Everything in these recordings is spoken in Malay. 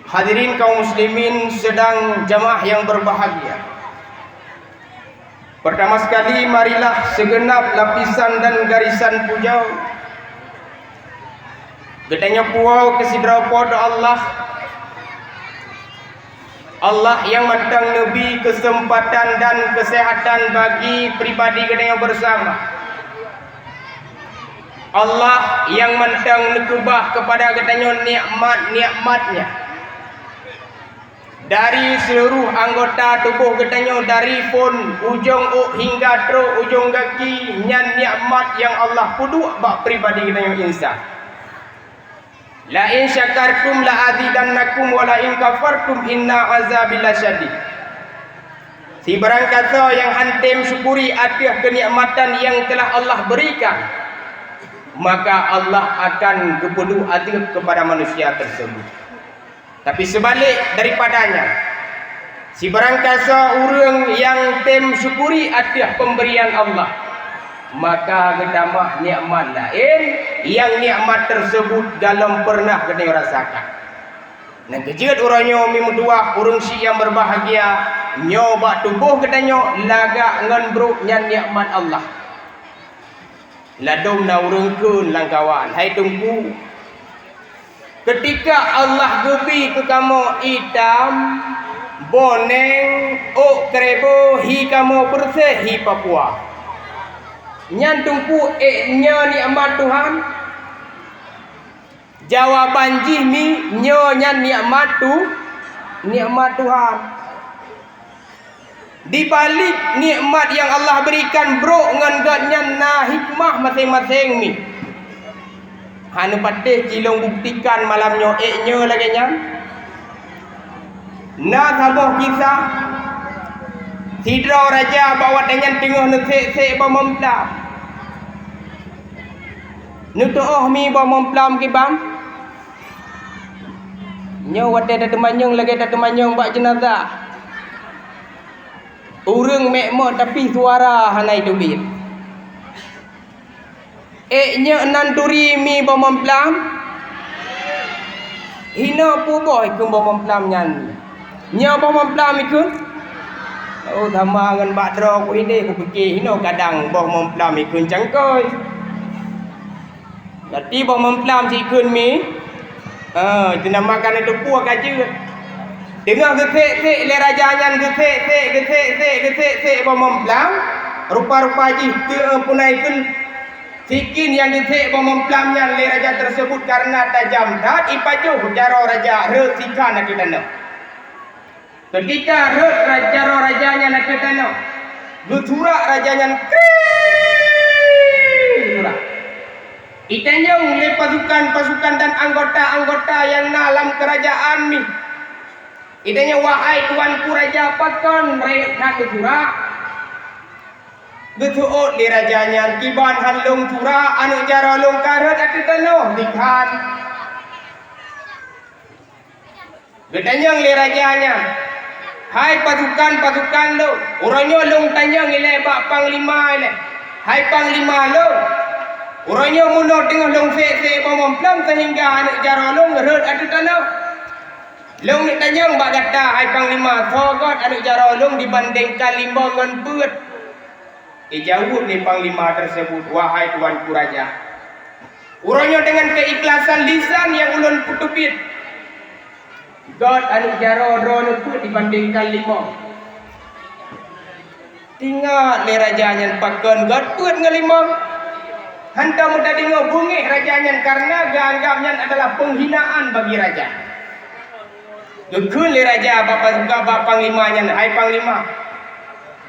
Hadirin kaum muslimin sedang jamaah yang berbahagia. Pertama sekali marilah segenap lapisan dan garisan pujau gedanya puau kesidra pod Allah yang mandang Nabi kesempatan dan kesehatan bagi pribadi gedanya bersama. Allah yang mandang nekubah kepada gedanya nikmat-nikmatnya dari seluruh anggota tubuh gedanya, dari pun ujung hingga tro ujung kaki, nyan nikmat yang Allah puduk bak pribadi gedanya insan. La in syakartum la azidannakum wa la in kafartum inna azabi lasyadid. Si barang kata yang hantim syukuri atas kenikmatan yang telah Allah berikan, maka Allah akan kepedu adil kepada manusia tersebut. Tapi sebalik daripadanya, si barang kata orang yang tem syukuri atas pemberian Allah, maka gedamah nikmat lain yang nikmat tersebut dalam pernah kita rasakan. Nah kejut orangnya mimudua urung si yang berbahagia nyoba tubuh katanya laga ngan bro nyan nikmat Allah. Ladom na urung kun langkawan hai tungku. Ketika Allah gebi ke kamu hitam boneng krebo hi kamu bersih hi Papua. Nyan tungku nya nikmat Tuhan. Jawaban jimi nyan nikmat Tuhan. Di balik nikmat yang Allah berikan bro ngan gatnya na hikmah masing-masing mi. Hanu patih cilong buktikan malamnya nya lagi nya. Na saboh kisah Sidra raja bawa dengan tengah nesek bomemplam. Nutuh mi bomemplam ki bang. Nyo wate da temanyong lagi da temanyong bak jenazah. Urang mekmo tapi suara hanai dubit. Nya nanturi mi bomemplam. Hina pu boy ke bomemplam nyan. Nya bomemplam ikut. Oh sama ngan bak dro ku ini ku fikir hino kadang boh memplam ikun cangkoi. Jadi boh memplam si ikun mi. Itu namakan itu puak aja. Dengar gesek-sek le raja nyan gesek-sek boh memplam. Rupa-rupa ji ke punai ikun sikin yang gesek boh memplam nyan le raja tersebut karena tajam dah ipajo jaro raja resikan nak kita nak. Ketika rajanya nak ketano, gutura rajanya gutura. Itanyong le pasukan dan anggota yang dalam kerajaan mi. Itanya wahai tuanku raja pakon mereka gutura. Gutuot le rajanya kiban halung tura anu jaro long karat ketano dikhan. Getanyong le rajanya. Hai pasukan lo, orangnya long tanyang ile bak panglima ile. Hai panglima lo, orangnya muno tengah long se bomemplam sehingga anak jaro long ngerut adu tanah. Long ni tanyang bak kata hai panglima sogot anak jaro long dibandingkan lima ngan beut. Jauh ni panglima tersebut wahai tuanku raja. Orangnya dengan keikhlasan lisan yang ulun putupit. God anu jaro drone pun dibandingkan lima. Tinggal le rajanya pakon God pun ngelima. Hantam muda dengar bungih rajanya karena ganggapnya adalah penghinaan bagi raja. Gekun le raja bapa panglimanya hai panglima.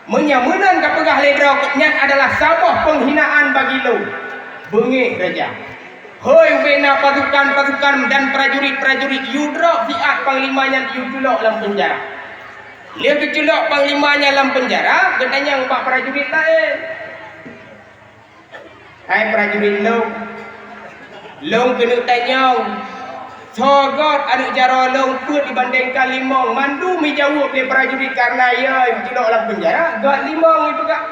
Menyamenan kapegah le droknya adalah sabah penghinaan bagi lo. Bungih raja. Hoi bina pasukan dan prajurit yudra fiat panglimanya yudulok dalam penjara. Dia keculok panglimanya dalam penjara, gedanya empat prajurit lain. Hai prajurit long kena tanyang. Sogot anak jaro long pun dibandingkan limong. Mandu mi jawab dia prajurit karena ia yudulok dalam penjara. God limong itu kak.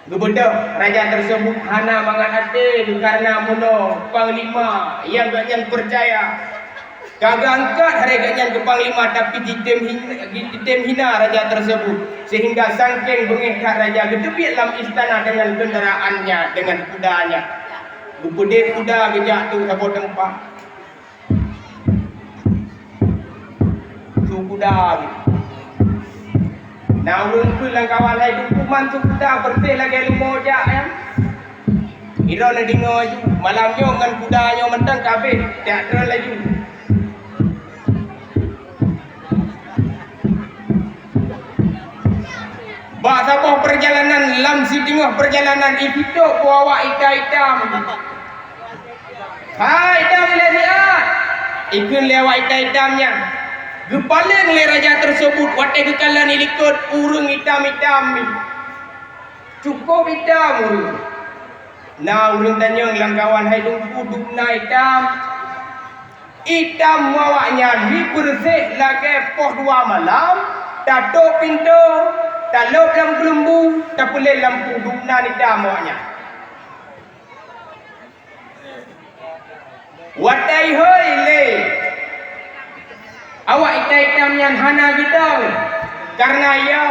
Gubernur raja tersebut hana mangat hati karena muno panglima yang ganyan percaya Kagak angkat hari ganyan ke panglima tapi ditem hina raja tersebut sehingga sangking bengihkan raja gedebit dalam istana dengan kendaraannya dengan kudanya. Gupede kuda gejatuh sabot tempat. Su kuda gitu. Nah ulun tu lang kawan hai dukuman su kuda bersih lagi lumojak ya. Iro na dingo malamnya ngan kudanya mentang kabeh tak ada lagi. Bahasa apa perjalanan lam si tengah perjalanan itu bawa hitam. Hai hitam lihat. Ikun lewat hitamnya. Gepaling le raja tersebut watai kekalan ikut urung hitam ni. Cukup hitam urung. Nah urung tanya lang kawan hai duduk na hitam. Hitam mawaknya bersih lagi poh 2 malam. Tato pintu. Kalau dalam gelembung, tak boleh lampu dumna ni damanya. Watai hoi le. Awak hitam yang hana kita. Karena ya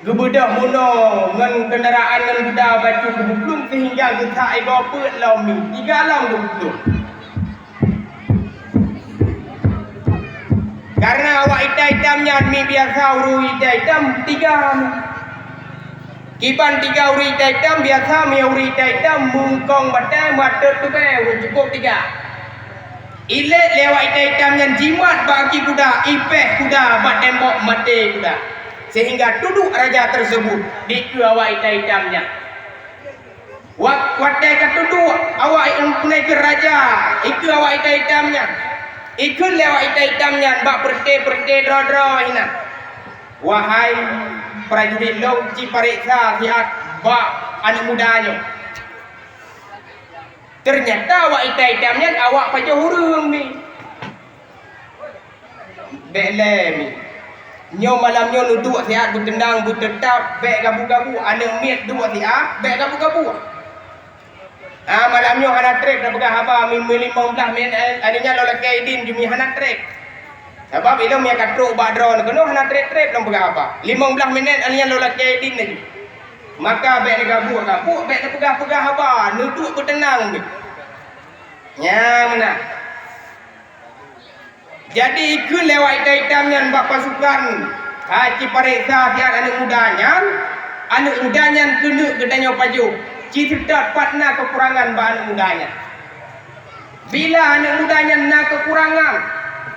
gebedah muno ngan kendaraan ngan budak baju gebuklum sehingga kita ego put lami. 3 lam gebuklum. Karena awak hitam-hitamnya mi biasa uru hitam 3. Kiban 3 uru hitam biasa mi uru hitam mungkong batai matut tu be cukup 3. Ilet lewat hitam-hitamnya jimat bagi kuda ipeh kuda bat tembok mati kuda. Sehingga duduk raja tersebut di awak hitam-hitamnya. Watai duduk awak punai ke raja itu awak hitam-hitamnya. Ikut lewat hitamnya bak perte dro hina. Wahai prajurit long ci pariksa siat bak anak mudanya. Ternyata awak hitamnya awak pajo hurung ni. Bele ni. Nyo malam nyo duduk siat bertendang bertetap bek gabu-gabu anak miet duduk siat bek gabu-gabu. Malamnya hana trek dah pegang haba mimpi 15 minit adanya lo laki idin jumi hana trek. Sebab ilmu yang katruk badron kena hana trek dalam pegang haba. 15 minit adanya lo laki idin lagi. Maka bek gabu bek pegang haba nuduk bertenang ni. Ya mana? Jadi ikut lewat hitam-hitamnya bak pasukan Haji Pariksa siap anak mudanya kena kedanya paju. Cita patna kekurangan bahan mudanya. Bila anak mudanya nak kekurangan,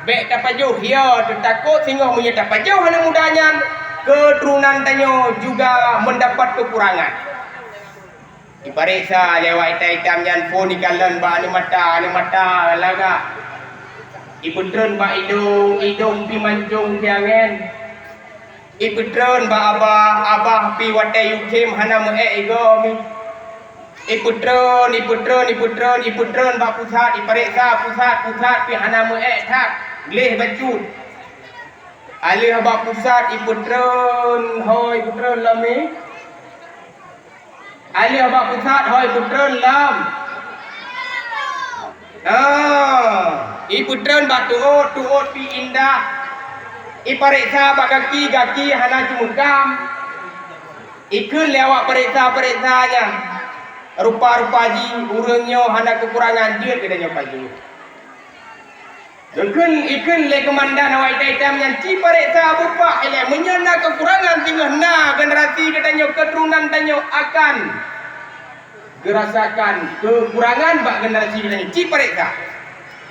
bek dapat jauh dia tertakut sehingga punya dapat jauh anak mudanya keturunan tanyo juga mendapat kekurangan. Ipariksa lewat hitam-hitamnya pun dikalan bahan mata laga. Iputron ba idong pi manjung tiangen. Iputron ba abah pi watai yukim hana mu ego mi. Iputron bak pusat ipariksa pusat pi hana mu tak gleh bacut. Alih bak pusat iputron hoi putron lami. Alih bak pusat hoi putron lam. Iputron bak tuot pi indah. Ipariksa bak gaki hana cumukam. Ikut lewat periksa-periksanya. Rupa-rupa ji urangnya hana kekurangan je kedanya paju. Ikun le komandan awak hitam yang ci pariksa bupak ele menyana kekurangan tinggal na generasi kedanya keturunan tanyo akan gerasakan kekurangan bak generasi kedanya ci pariksa.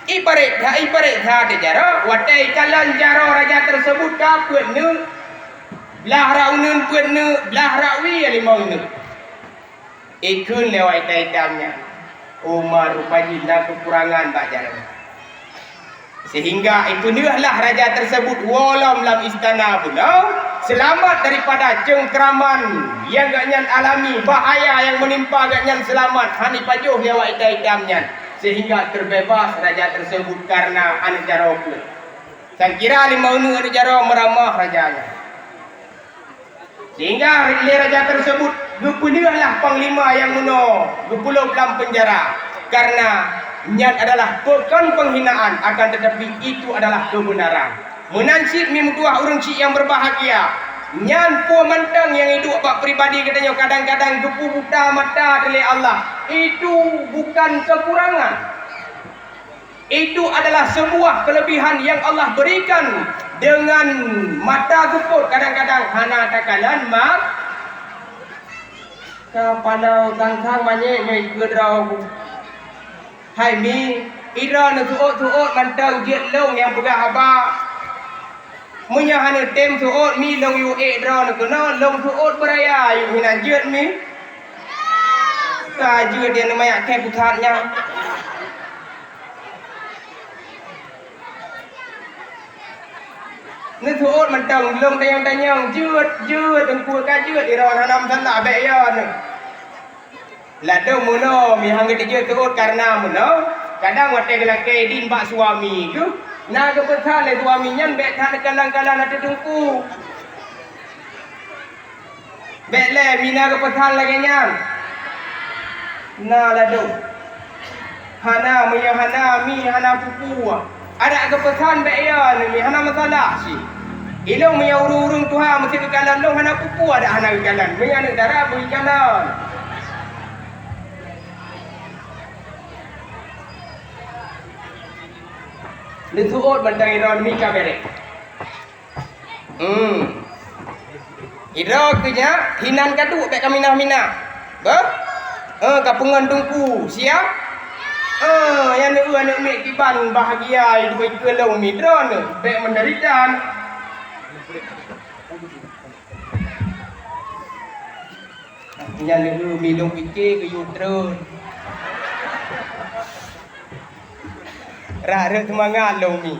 Ipariksa de jaro watai kalan jaro raja tersebut ka puetne belah raunun puetne belah rawi limau ne. Ikun lewat hitamnya Umar rupanya kekurangan bajar. Sehingga ikunilah raja tersebut walam lam istana pula selamat daripada cengkraman yang gaknyan alami, bahaya yang menimpa gaknyan selamat hani pajuh lewat hitamnya. Sehingga terbebas raja tersebut karena anak jaro pun. Saya kira limau nu anak jaro meramah rajanya. Sehingga raja tersebut gepulihlah panglima yang muno gepulau dalam penjara karena Nyan adalah bukan penghinaan, akan tetapi itu adalah kebenaran. Menansib mi dua orang cik yang berbahagia. Nyan po mantang yang hidup bak pribadi katanya kadang-kadang gepu buta mata oleh Allah. Itu bukan kekurangan. Itu adalah sebuah kelebihan yang Allah berikan dengan mata geput. Kadang-kadang hana takalan mak kepada kangkang banyak mai gedrau. Hai mi ira na tuot mantang jet long yang pegah haba. Munya hana tem tuot mi long yu dra na kena long tuot beraya yu hina jet mi. Ka jet dia namanya ke putatnya. Ni tuot mantang long tayang-tayang jet dengku ka jet ira hanam sana be ya ni. Ladang muno mi hang dia terus karena muno kadang wate gelake din bak suami tu na ke pesan le suami nyan bet tak kalang-kalang ada tungku bet le mina ke pesan lagi nyan na ladu hana mi hana pupu ada ke pesan bet ya ni hana masalah si ilong mi urung Tuhan mesti ke kalan long hana pupu ada hana ke kalan mi anak darah bui kalan. Letuot bandang iron mi kabere. Ira kenya hinan kadu pek kamina-mina. Ba? Kapungan tungku siap? Yang nu anak mi kiban bahagia hidup kelong mi dron pek menderitaan. Yang nu mi dong fikir ke yutron. Rara semangat lo mi.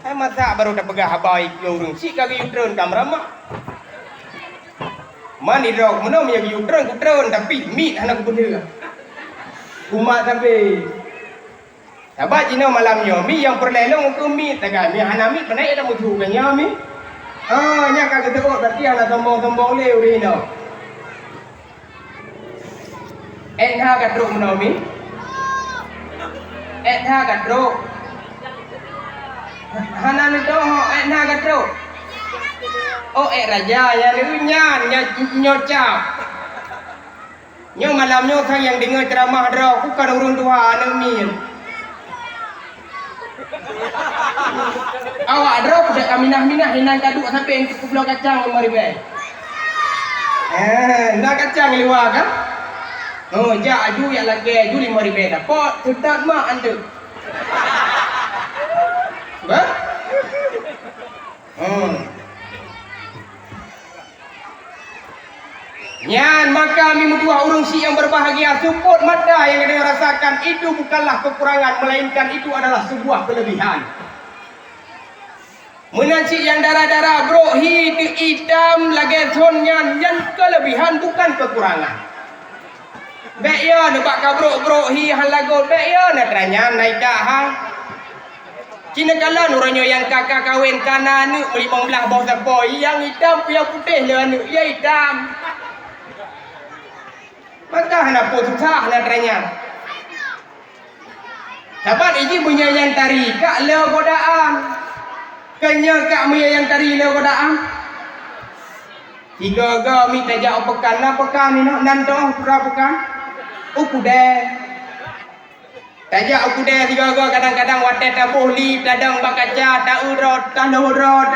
Hai masa baru dah pegah habai urung. Si kaki utron kamera mak. Mani rok mana mi kaki utron tapi mi anak benda. Umat sampai. Sabat jino malamnya mi yang perlelong ke mi tagai mi hana mi penai ada mutu kanya mi. Nya kaki teruk berarti anak tombong-tombong le urino. Enha katruk mana mi? Etha kadro hana ni doh etha kadro raja ya lu nyan nyocap nyo malam nyo sang yang dengar ceramah dro ku kan urun Tuhan anak min awak dro dak kaminah-minah hinan kaduk sampai ke pulau kacang mari be nak kacang liwa kan. Ja aju yang lagi aju 5,000 dapat tetap mak anda. Ba? Nyan maka mi dua orang si yang berbahagia support mata yang kita rasakan itu bukanlah kekurangan melainkan itu adalah sebuah kelebihan. Menanci yang darah-darah bro hitam lagi sonyan yang kelebihan bukan kekurangan. Bek ya nak bak kabrok hi halago bek ya nak teranya naik dah ha. Cina kalan orangnya yang kakak kahwin kanan ni 15 bawah siapa yang hitam yang putih le anu ya hitam. Maka nak susah nak teranya. Dapat iji punya yang tari kak le godaan. Kanya kak punya yang tari le godaan. Tiga ga mi tajak pekan lah pekan ni nak nanto pura pekan. Ukude. Tajak ukude tiga ga kadang-kadang wate tabuh li dadang bakaca taurot taluh rod.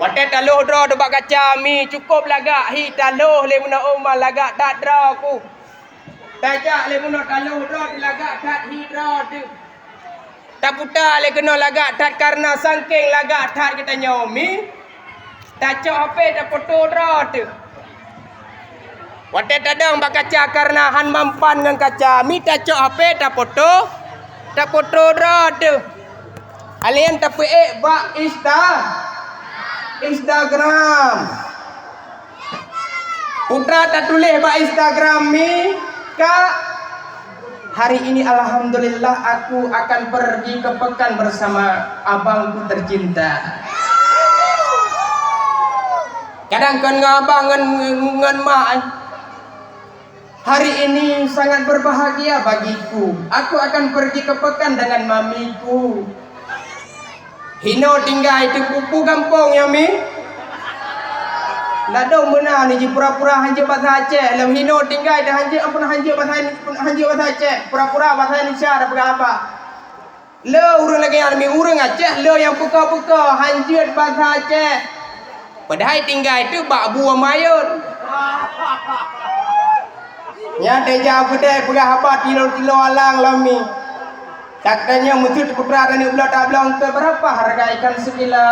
Wate taluh rod bakaca mi cukup lagak hi taluh le muna umma lagak tak dra ku. Tajak le muna taluh rod lagak tak hi rod. Tak putar le kena lagak tak karena sangking lagak tak kita nyomi. Tak cok HP tak foto rod. Wate tadang bak kaca karena han mampan dengan kaca. Mi tak cok HP tak foto rod. Alien tapi bak Instagram. Putra tak tulis bak Instagram mi kak. Hari ini alhamdulillah aku akan pergi ke pekan bersama abangku tercinta. Kadang kan ngabang ngan mak Hari ini sangat berbahagia bagiku. Aku akan pergi ke pekan dengan mamiku. Hino tinggal itu pupu kampung ya mi. Ladong benar ni pura-pura hanja bahasa Aceh. Lam hino tinggal dah hanja apa hanja bahasa Aceh. Pura-pura bahasa Indonesia dah berapa. Le urang lagi yang mi urang Aceh le yang puka-puka hanja bahasa Aceh. Padahal tinggal itu bak buah mayun. Ya deja gede pegah apa kilo-kilo alang lami. Katanya mesti putra dan ulah tak bilang ke berapa harga ikan sekilo.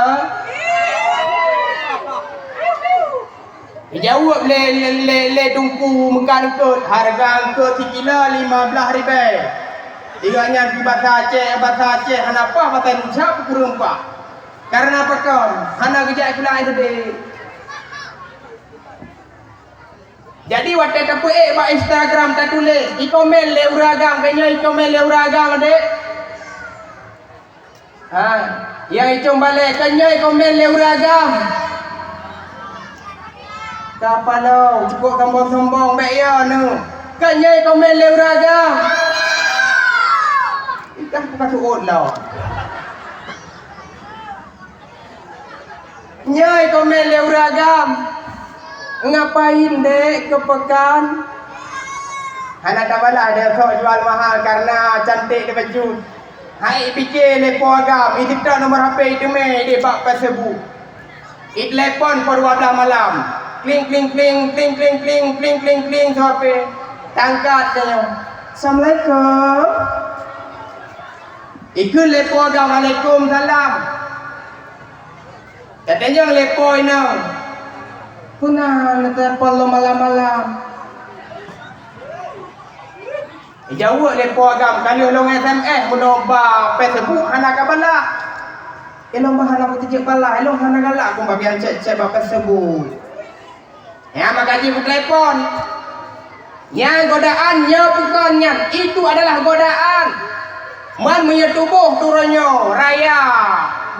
Jawab le tungku makan kot harga angkut sekilo 15,000. Tiganya di bahasa Aceh kenapa bahasa Indonesia kurang pak? Karena apa kau? Hana kerja pula itu deh. Jadi waktu tapu pak Instagram tak tulis ikomen le uragam kayaknya ikomen le uragam dek. Yang icong balik kayaknya ikomen le uragam. Siapa lo cukup sombong baik ya nu. Kayaknya ikomen le uragam. Ikan bukan suut lo. Nyai ikomen le uragam. Ngapain dek ke pekan? Anak tak bala dia kau jual mahal karena cantik dia baju. Hai fikir lepo agam, itu tak nomor HP itu meh dia bak Facebook. It telepon pukul 12 malam. Kling kling kling kling kling kling kling kling kling tu HP. Tangkat dia. Assalamualaikum. Ikut lepo agam, Waalaikumsalam. Katanya lepo ini. Punah telepon lo malam-malam. Jauh lepo agam kalau lo SMS menobak Facebook anak kabala. Elong bahan aku tijak bala, elong anak galak aku bagian cek-cek bapa Facebook. Ya makaji ku telepon. Yang godaannya bukannya itu adalah godaan. Man punya tubuh turunnya raya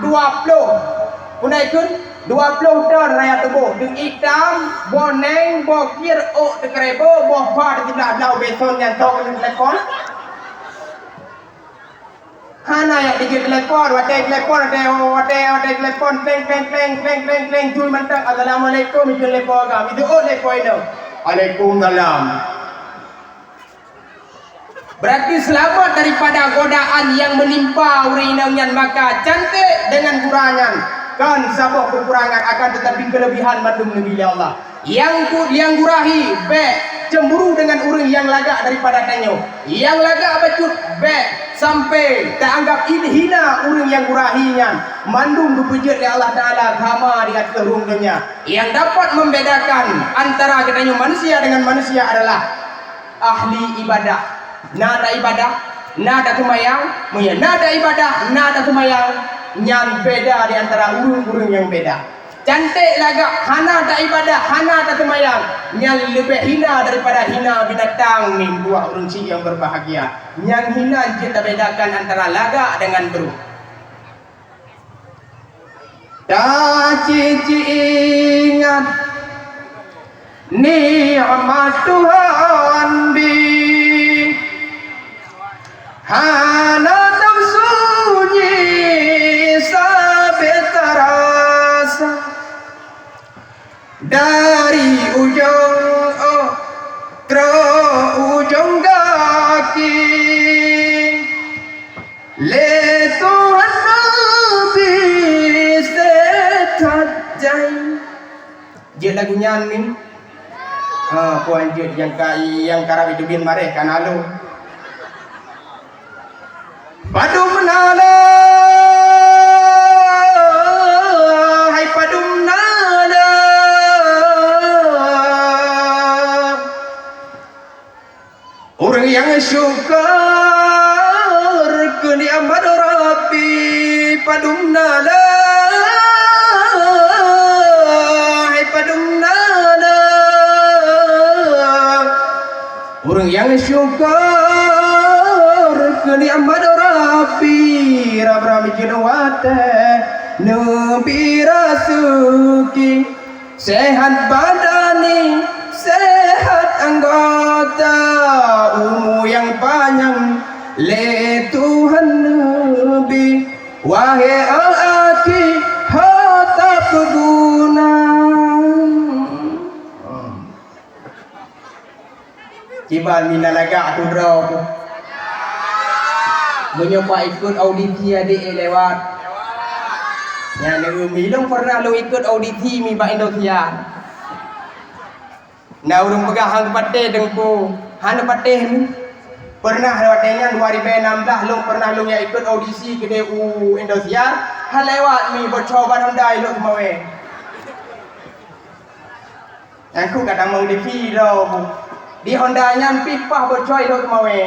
20. Punai kun 20 ton raya tubuh dengan hitam, boneng, bokir, tekerebo, bohpa di sebelah belau beson yang tok di telepon. Hana yang dikit telepon, wadah telepon, wadah telepon, kleng, tuh mentang, Assalamualaikum, itu telepon agam, itu telepon itu. Waalaikumsalam. Berarti selamat daripada godaan yang menimpa urinangan maka cantik dengan kurangan. Kan sabah kekurangan akan tetapi kelebihan mandum Nabi Allah. Yang gurahi cemburu dengan orang yang lagak daripada tanyo. Yang lagak bacut sampai tak anggap ini hina orang yang gurahinya. Mandum dipujud oleh Allah Taala sama di atas dunia. Yang dapat membedakan antara katanya manusia dengan manusia adalah ahli ibadah. Nada ibadah, nada semayang, nada ibadah, nada semayang. Yang beda di antara urung-urung yang beda. Cantik lagak, hana tak ibadah, hana tak semayang. Yang lebih hina daripada hina binatang ni buah urung cik yang berbahagia. Yang hina kita bedakan antara lagak dengan beruk. Tak cici ingat nikmat Tuhan bi hana dari ujung ke ujung kaki le Tuhan Nabi setat jai. Je lagunya ni puan je yang karab itu bin mareh kan alu padu menala. Orang yang syukur ke nikmat Rabbi padumnala hai padumnala. Orang yang syukur ke nikmat Rabbi Rabbi jinwate Nabi Rasuki sehat badani sehat anggota kata umur yang panjang le Tuhan Nabi, wahai al-aki harta berguna. Cibal mina lagak aku draw aku. Menyoba ikut audisi adik lewat. Yang umi long pernah lo ikut audisi mi ba Indonesia. Nah urung pegang pateh dengku. Han pateh mi. Pernah lewatnya 2016 long pernah long ya ikut audisi ke DU Indonesia. Han lewat mi bercoba Hyundai lo kemawe. Aku kadang mau di video di Honda nyan pipah bercoy lo kemawe.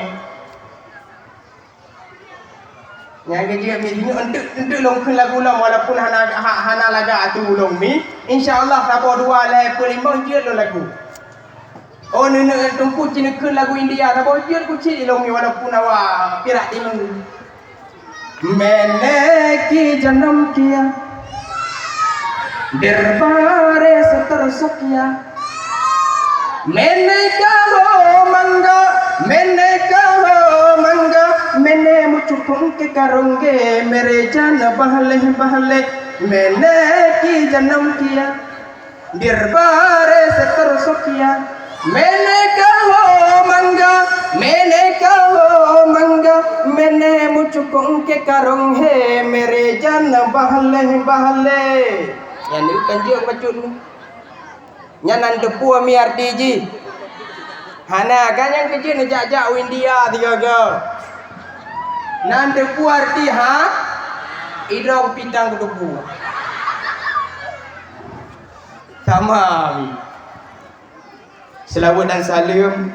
Yang kerja mi ini untuk long kun lagu long walaupun hana laga tu long mi. InsyaAllah rabo 2 level 5 je lo lagu. Oh nenek tumpu cina kun lagu India rabo je ku ci long mi walaupun awak pirak timung. मैंने की जन्म किया दरबारे सतर सकिया मैंने कहो मंगा मैंने मुझको के करूँगे मेरे जान बहले बहले मैंने की जन्म किया दरबारे सतर सकिया मैंने कहो मंगा मैंने मुझको के करूँगे मेरे जान बहले बहले yang ni kanjung pacut ni nyanan depu ami arti ji hana kan yang kerja nak jak-jak India tiga ke nan depu arti ha idrong pitang depu sama mi selawat dan salam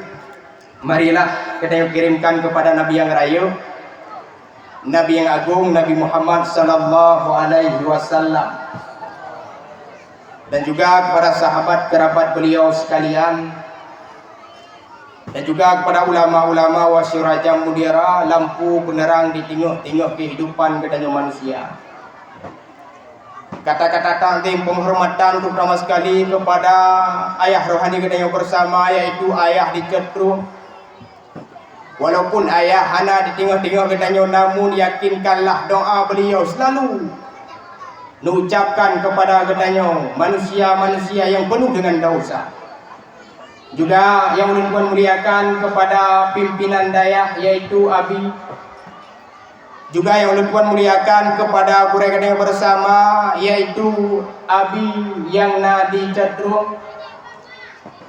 marilah kita kirimkan kepada Nabi yang raya, Nabi yang agung, Nabi Muhammad sallallahu alaihi wasallam, dan juga kepada sahabat kerabat beliau sekalian, dan juga kepada ulama-ulama wasyiraja mudira, lampu penerang di tengok-tengok kehidupan kedanya manusia. Kata-kata takdim penghormatan terutama sekali kepada ayah rohani kedanya bersama, yaitu ayah di Cetru. Walaupun ayah hana di tengah-tengah kedanya, namun yakinkanlah doa beliau selalu mengucapkan kepada kedanya manusia-manusia yang penuh dengan dosa. Juga yang Tuhan muliakan kepada pimpinan dayah yaitu Abi. Juga yang Tuhan muliakan kepada burai kedanya bersama yaitu Abi yang nadi Cetru.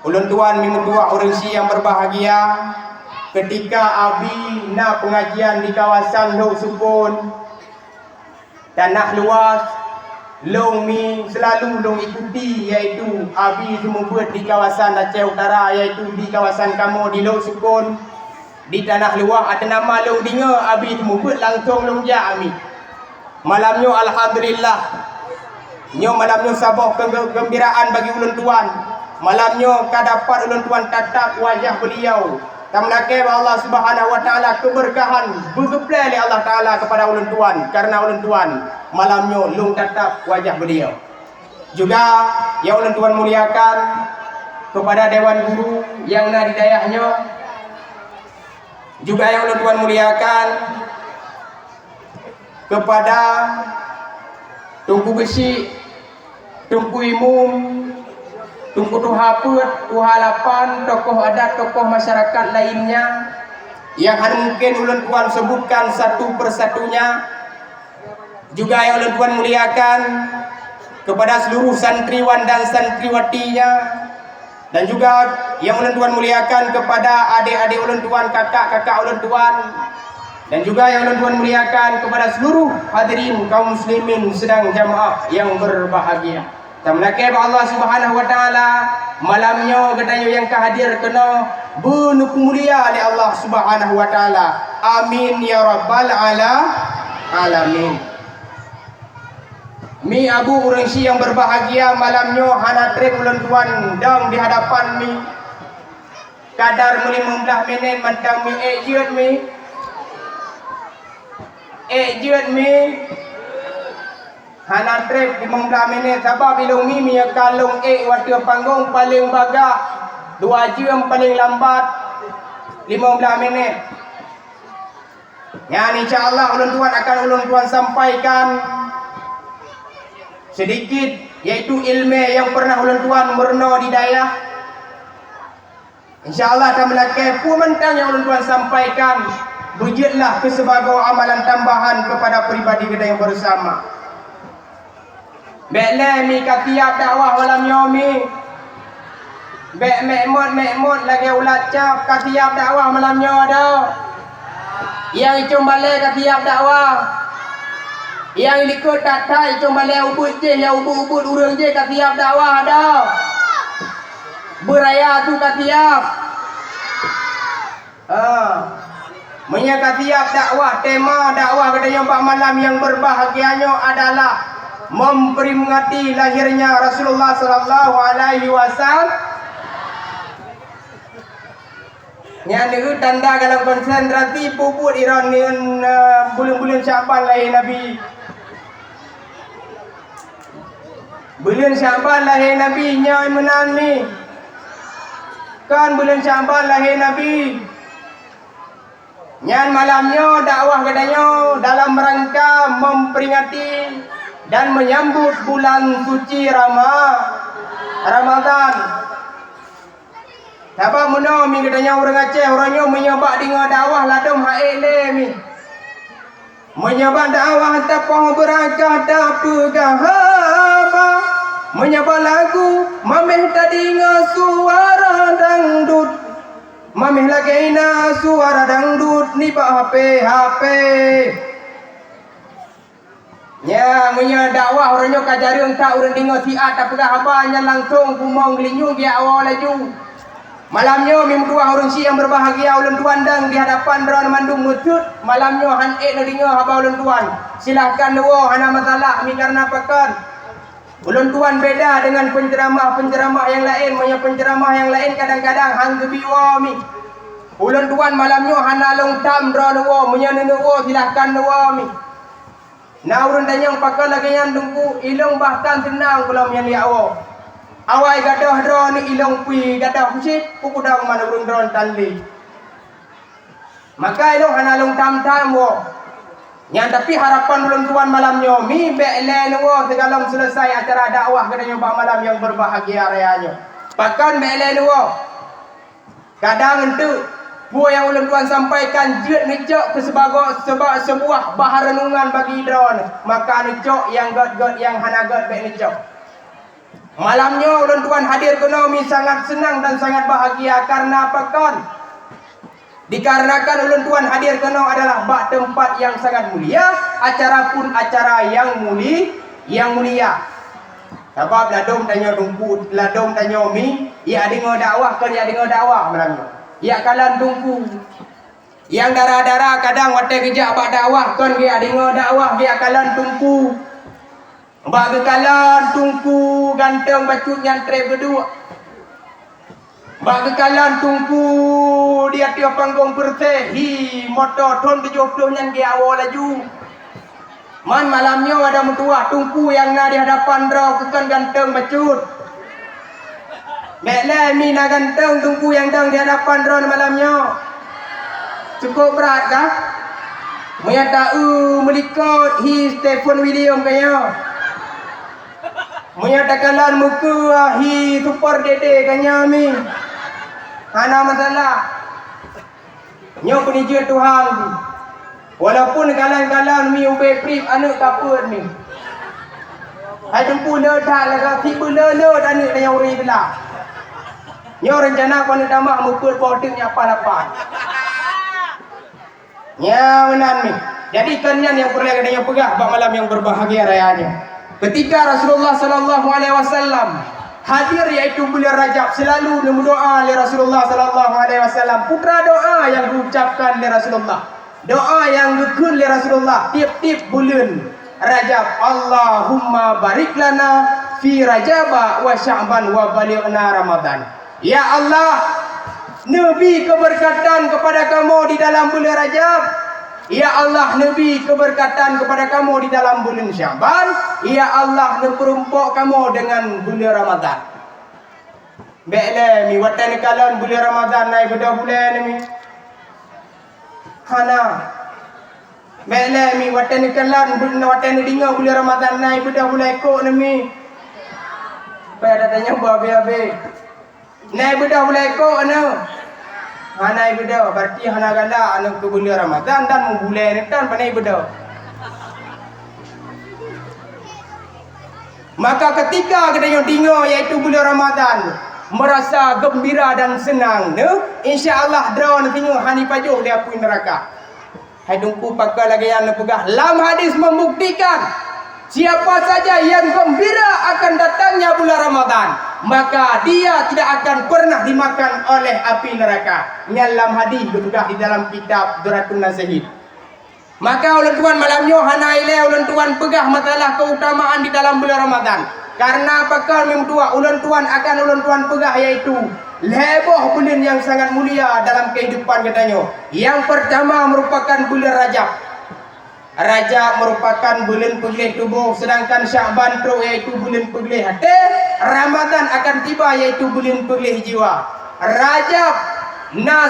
Ulun Tuhan memutua orang si yang berbahagia ketika Abi na pengajian di kawasan Lok Sukun, tanah luas long mi selalu long ikuti, yaitu Abi semua buat di kawasan Aceh Utara, yaitu di kawasan kamu di Lok Sukun, di tanah luas ada nama long dinga Abi semua buat langsung long ja Ami. Malamnya alhamdulillah nyo malamnya sabah kegembiraan bagi ulun Tuhan. Malamnya kadapat ulun Tuhan tatap wajah beliau. Tamlake Allah Subhanahu wa taala keberkahan bergeplai oleh Allah taala kepada ulun Tuhan, karena ulun Tuhan malamnya lung tatap wajah beliau. Juga yang ulun Tuhan muliakan kepada dewan guru yang ada di dayahnya. Juga yang ulun Tuhan muliakan kepada Tunku Besi, Tunku Imum, Tunku Tuhaput, Tuhalapan, tokoh adat, tokoh masyarakat lainnya yang mungkin ulun Tuhan sebutkan satu persatunya. Juga yang ulun Tuhan muliakan kepada seluruh santriwan dan santriwatinya, dan juga yang ulun Tuhan muliakan kepada adik-adik ulun Tuhan, kakak-kakak ulun Tuhan, dan juga yang ulun Tuhan muliakan kepada seluruh hadirin kaum muslimin sedang jamaah yang berbahagia. Tamlake Allah Subhanahu wa taala malamnya katanya yang kehadir kena bunuh mulia oleh Allah Subhanahu wa taala. Amin ya rabbal alamin. Mi abu urangsi yang berbahagia malamnya hana trip ulun Tuhan dang di hadapan mi kadar 15 minit mantang mi ejut mi hana trip di 15 minit sebab ilung mi kalung waktu panggung paling bagah 2 jam paling lambat 15 minit. Yang insya-Allah ulun tuan akan ulun tuan sampaikan sedikit, yaitu ilmu yang pernah ulun tuan merno di daerah. InsyaAllah akan melakukan pumentang yang ulun tuan sampaikan. Wujudlah ke sebagai amalan tambahan kepada peribadi kita yang bersama. Beklah mi katiap dakwah malam yomi. Bek mekmut lagi ulat cap katiap dakwah malam nyo ada. Yang icung balik katiap dakwah. Yang ikut tatai icung balik ubud je, yang ubud urang je katiap dakwah ada. Beraya tu katiap. Menyakatiap dakwah, tema dakwah katanya Pak malam yang berbahagianya adalah memperingati lahirnya Rasulullah sallallahu alaihi wasallam. Yang itu tanda dalam konsentrasi puput Iranian bulan-bulan Syaban lahir Nabi. Bulan Syaban lahir Nabi nya menan ni. Kan bulan Syaban lahir Nabi. Nyan malamnya dakwah katanya dalam rangka memperingati dan menyambut bulan suci Ramadan. Siapa muna mi katanya orang Aceh, orangnya menyebab dengar dakwah ladom haik le mi. Menyebab dakwah tapah berakah tapegahaba. Menyebab lagu mameh tadi suara dangdut. Mameh lagi suara dangdut ni pak HP. Ya, punya dakwah orangnya kajarung tak orang dengar siat tak pegah abahnya langsung kumong gelinyung dia awal laju. Malamnya mim dua orang si yang berbahagia ulun tuan dang di hadapan drone mandung mutut. Malamnya han ek nak dengar abah ulun tuan. Silahkan dua hana masalah mi karena pakan. Ulun tuan beda dengan penceramah yang lain. Punya penceramah yang lain kadang-kadang hang gebiwa mi. Ulun tuan malamnya hana long tam drone wo punya nenewo silahkan dua mi. Nah urun tanyang pakal lagi yang dungku ilong bahkan senang belum yang liak wo. Awai gadah drone ni ilong pi gadah kusit ku kudang mana urun drone tanli. Maka ilong hana long tam wo. Yang tapi harapan ulun tuan malamnya mi beklen wo segalong selesai acara dakwah katanya pak malam yang berbahagia rayanya. Pakan beklen wo. Kadang entu buah yang ulun tuan sampaikan jet ngecok ke sebuah bahar renungan bagi drone. Maka ngecok yang god yang hana god bek ngecok. Malamnya ulun tuan hadir kena mi sangat senang dan sangat bahagia karena apa kan? Dikarenakan ulun tuan hadir kena adalah bak tempat yang sangat mulia, acara pun acara yang mulia. Sebab ladom tanya dungku, ladom tanya mi, ia dengar dakwah kan ia dengar dakwah malamnya. Ia kalan dungku. Yang darah-darah kadang watai kejak bak dakwah kan ia dengar dakwah dia kalan dungku. Bak kekalan tungku ganteng bacut nyantre berdua. Bak kekalan tungku dia tiap panggung bersehi motor ton 70 nyan dia awal laju. Man malamnya ada mentua tungku yang na di hadapan draw kekan ganteng bacut. Beklah mi na ganteng tungku yang dang di hadapan draw malamnya. Cukup berat kah? Maya tahu melikot hi Stephen William kaya. Menyatakan muka hi super dede kanya mi. Hana masalah. Nyo penijut Tuhan. Walaupun kalan-kalan mi ube prip anak kapur mi. Hai tempu le dah laga tibu le anak tanya uri belah. Nyo rencana kau nak tambah mukul boardingnya apa-apa. Nya menan mi. Jadi kanyan yang perlu katanya pegah bak malam yang berbahagia rayanya. Ketika Rasulullah sallallahu alaihi wasallam hadir yaitu bulan Rajab, selalu berdoa oleh Rasulullah sallallahu alaihi wasallam. Putra doa yang diucapkan oleh Rasulullah. Doa yang dikun oleh Rasulullah tiap-tiap bulan Rajab. Allahumma barik lana fi Rajab wa Sya'ban wa balighna Ramadan. Ya Allah, nabi keberkatan kepada kamu di dalam bulan Rajab. Ya Allah, Nabi keberkatan kepada kamu di dalam bulan Syaban. Ya Allah, neperumpok kamu dengan bulan Ramadan. Bekle mi watan kalan bulan Ramadan naik bedah bulan ni. Hana. Bekle mi watan kalan watan dinga bulan Ramadan naik bedah bulan ekok ni. Pada tanya babe-babe. Naik bedah bulan ekok ana. Hana bedah berarti hana gala anu ke bulan Ramadan dan bulan ni tan panai bedah. Maka ketika kita yang dengar iaitu bulan Ramadan merasa gembira dan senang, insya-Allah draw tengok hani pajuh dia pun neraka. Hai dungku pakai lagi yang pegah. Lam hadis membuktikan siapa saja yang gembira akan datangnya bulan Ramadan, maka dia tidak akan pernah dimakan oleh api neraka. Dalam hadis juga di dalam kitab Duratun Nasihid. Maka ulun tuan malamnya hana ile ulun tuan pegah masalah keutamaan di dalam bulan Ramadan. Karena apakah memtua ulun tuan akan ulun tuan pegah iaitu leboh bulan yang sangat mulia dalam kehidupan katanya. Yang pertama merupakan bulan Rajab. Rajab merupakan bulan pegih tubuh, sedangkan Sya'ban tu iaitu bulan pegih hati. Ramadan akan tiba iaitu bulan pegih jiwa. Rajab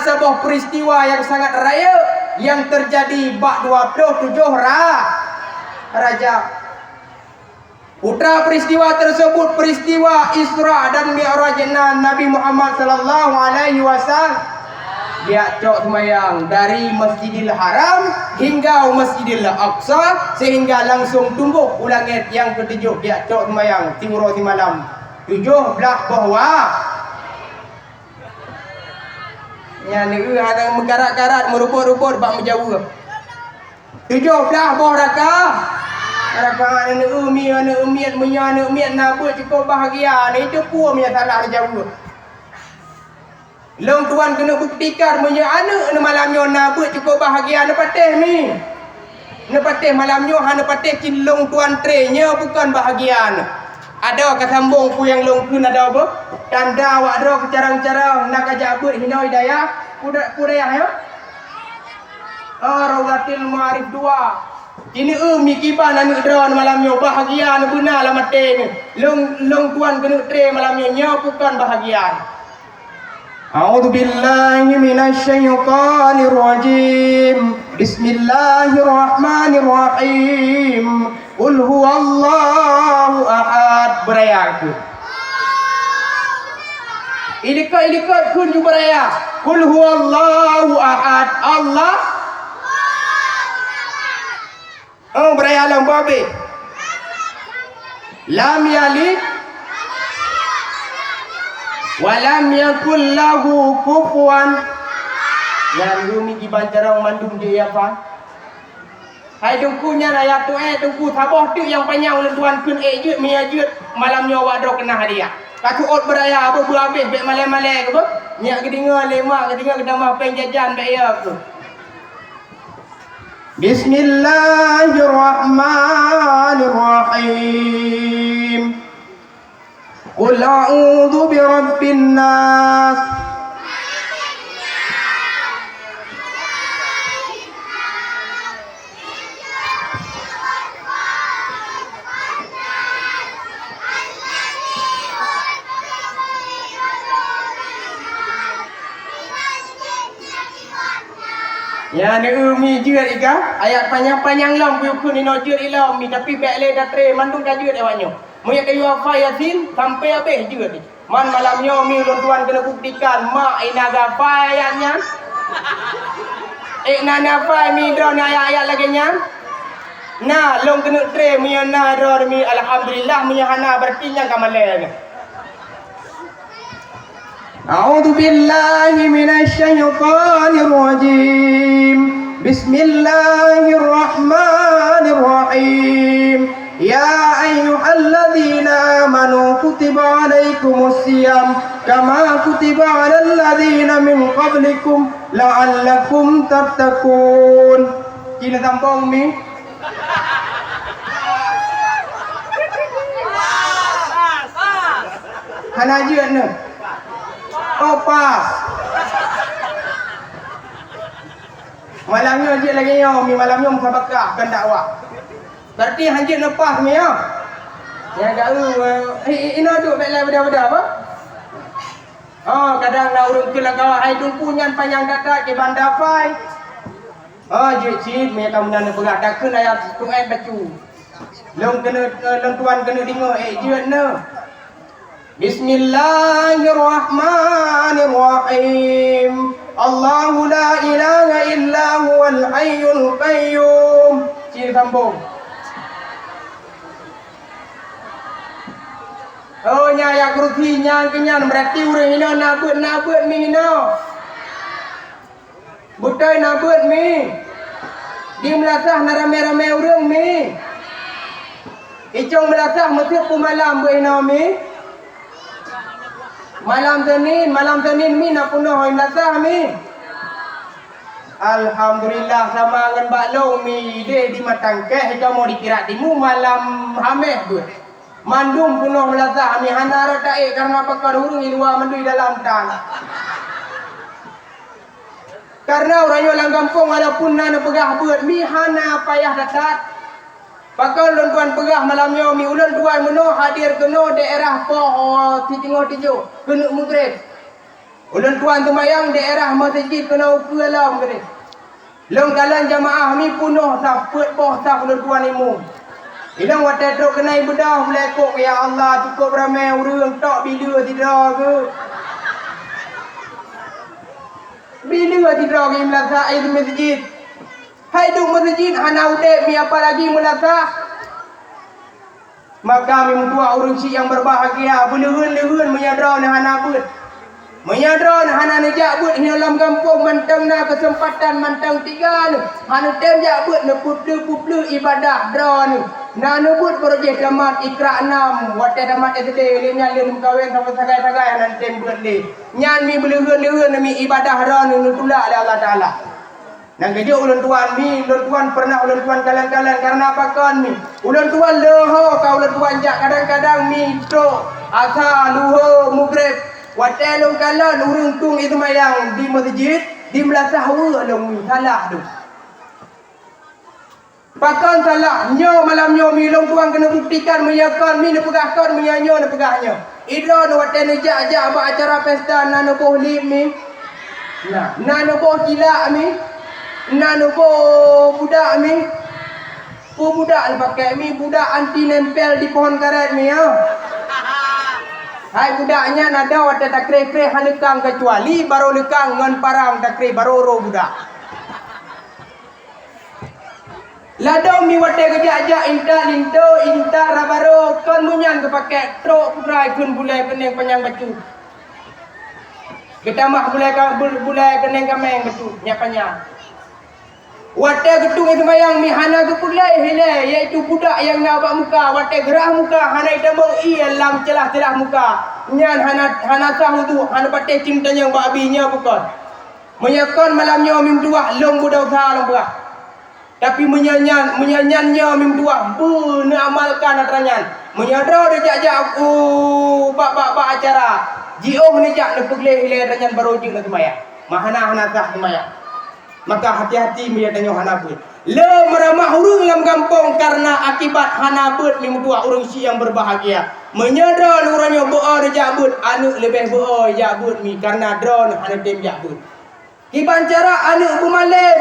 sebuah peristiwa yang sangat raya yang terjadi bak 27 Rajab. Putra peristiwa tersebut peristiwa Isra dan Mi'rajna Nabi Muhammad sallallahu alaihi wasallam. Dia cok semayang dari Masjidil Haram hingga Masjidil Aqsa sehingga langsung tumbuh ulangit yang ketujuh. Dia cok semayang timur di malam 17 bahwa yang ni ada mengkarat-karat meruput-ruput bak menjauh 17 bah rakah. Rakaat ni umi ana umiat menyana umiat nabut cukup bahagia ni itu pun punya salah jauh. Long tuan kena buktikan punya anak ni malamnya nabut cukup bahagia ni patih ni. Ni patih malamnya hana patih kin long tuan trenya bukan bahagia. Ada kesambung ku yang long kun ada apa? Tanda awak ada kecarang-carang nak ajak abut hina hidayah. Pudayah ya. Rawatil Ma'arif 2. Kini umi kiban anu dron malamnya bahagia anu benar lah mati ni. Long tuan kena tre malamnya nya bukan bahagia. A'udzu billahi minasyaitonir rajim. Bismillahirrahmanirrahim. Qul huwallahu ahad. Beraya aku. Ilika kun ju beraya. Qul huwallahu ahad. Allah beraya alam babe. Lam yalid walam yakul lahu kufuwan. Yang rumi kiban carang mandum je ya pa. Hai dungkunya ayat tu dungku tabah tu yang panjang ulun tuan kun je mia je malamnya wado kena hadiah. Aku ot beraya apa habis bek malai-malai ke apa? Nyak kedinga lemak kedinga kedamah peng jajan bek ya aku. Bismillahirrahmanirrahim. Qul a'udzu birabbin nas. Ya ni umi jeut ika ayat panjang-panjang lam buku ni no jeut ilau mi tapi bekle dah tre mandung dah jeut awaknya. Moyak kayu apa yasin sampai habis jeut ni. Man malamnya mi ulun tuan kena buktikan mak ina gapai ayatnya. Nana fai mi drone ayat-ayat lagi nya. Nah, long kena tre mi na drone mi alhamdulillah mi hana berarti nya kamale. A'udzu billahi minasyaitonir rajim. Bismillahirrahmanirrahim. Ya ayyuhalladzina amanu kutiba alaikumus syiyam kama kutiba alal ladzina min qablikum la'allakum tattaqun. Kina tampong mi. Hana jeut ne. Oh pas. Malamnya je lagi yo, mi malamnya musabakah kan dakwah. Berarti hanjit lepas mi yo. Ya dak ina duk bek lai benda-benda apa? Oh, kadang nak urung ke langkah ai dung punyan panjang kata ke bandar fai. Oh, je cid me kamu nan berat dak keun ayat tu ai bacu. Long kena long tuan kena dengar je ne. Bismillahirrahmanirrahim. Allahu la ilaha illa huwal hayyul qayyum. Cid sambung. Oh nya ya kurti nya kenyan berarti urang ina nabut mi no. Butai nabut mi. Di melasah na rame-rame urang mi. Icong melasah mesti pu malam bu ina mi. Malam Senin mi nak punuh hoi melasah mi. Alhamdulillah sama ngan bak long mi de di matangkeh kamu dikira timu malam hameh bu. Mandum punuh melasah mi hana ratae karena pakar hurung di luar mandui dalam tan. Karena orang orang kampung walaupun nana pegah buat mi hana payah datat. Pakar lon tuan pegah malamnya mi ulun tuan meno hadir keno daerah po Tingo Tijo kena Maghrib. Ulun tuan tumayang daerah masjid kena uku alam kene. Long kalan jamaah mi punuh sah put poh sah ulun tuan imu. Ilang wadah truk kenai bedah melekuk ya Allah cukup ramai urang tok bila tidak ke. Bila tidak ke melasah air masjid. Hai duk masjid hana udek mi apa lagi melasah. Maka mi mutua urang si yang berbahagia belehun-lehun menyadra na hana bud. Menyadra na hana nejak bud di dalam kampung mantang na kesempatan mantang tiga ni. Hana tem jak bud na puple ibadah dra ni. Na nubut projek tamat ikra 6 wate tamat SD lenya lem kawin sama sagai-sagai nan tem buat le. Nyan mi belehun-lehun mi ibadah ra ni nutulak oleh Allah Taala. Nang kerja ulun tuan mi, ulun tuan pernah ulun tuan kalan-kalan karena apa kan mi. Ulun tuan leho ka ulun tuan jak kadang-kadang mi tok asa luho Maghrib. Wate long kalan urang tung itu mayang di masjid di melasah long mi salah tu. Pakan salah nyo malam nyo mi long tuan kena buktikan menyakan mi nepegahkan menyanyo nepegahnya. Idro no wate nejak-jak buat acara pesta nano boh lim mi. Nah, nano boh kilak mi. Nano boh budak mi. Pu budak pakai mi budak anti nempel di pohon karet mi ya. Hai budaknya nada wate tak kre-kre hanekang kecuali baru lekang ngan parang tak kre baroro budak. Ladau mi wate gejak-jak inta rabaro kon munyan ke pakai trok putrai kun bulai keneng panjang batu. Kita mah bulai keneng kameng batu nya panjang. Wate getung itu mayang mi hana ke pulai hele iaitu budak yang nak buat muka wate gerah muka hana idamong ialam celah-celah muka. Nyan hana sah tu hana pateh cintanya babinya bukan. Menyakon malamnya mim dua long budau sa long berah. Tapi menyanyannya mim dua nak amalkan atranyan. Menyadar dia jak bak acara. Jio menejak nak pegleh hilai atranyan baru je nak semaya. Mahana sah semaya. Maka hati-hati dia tanya hana pun. Le meramah urang dalam kampung karena akibat hana pun mim dua urang si yang berbahagia. Menyadar urangnya boa dia but anu lebih boa jak but mi karena drone hana tem jak but. Kiban cara anu bumalem.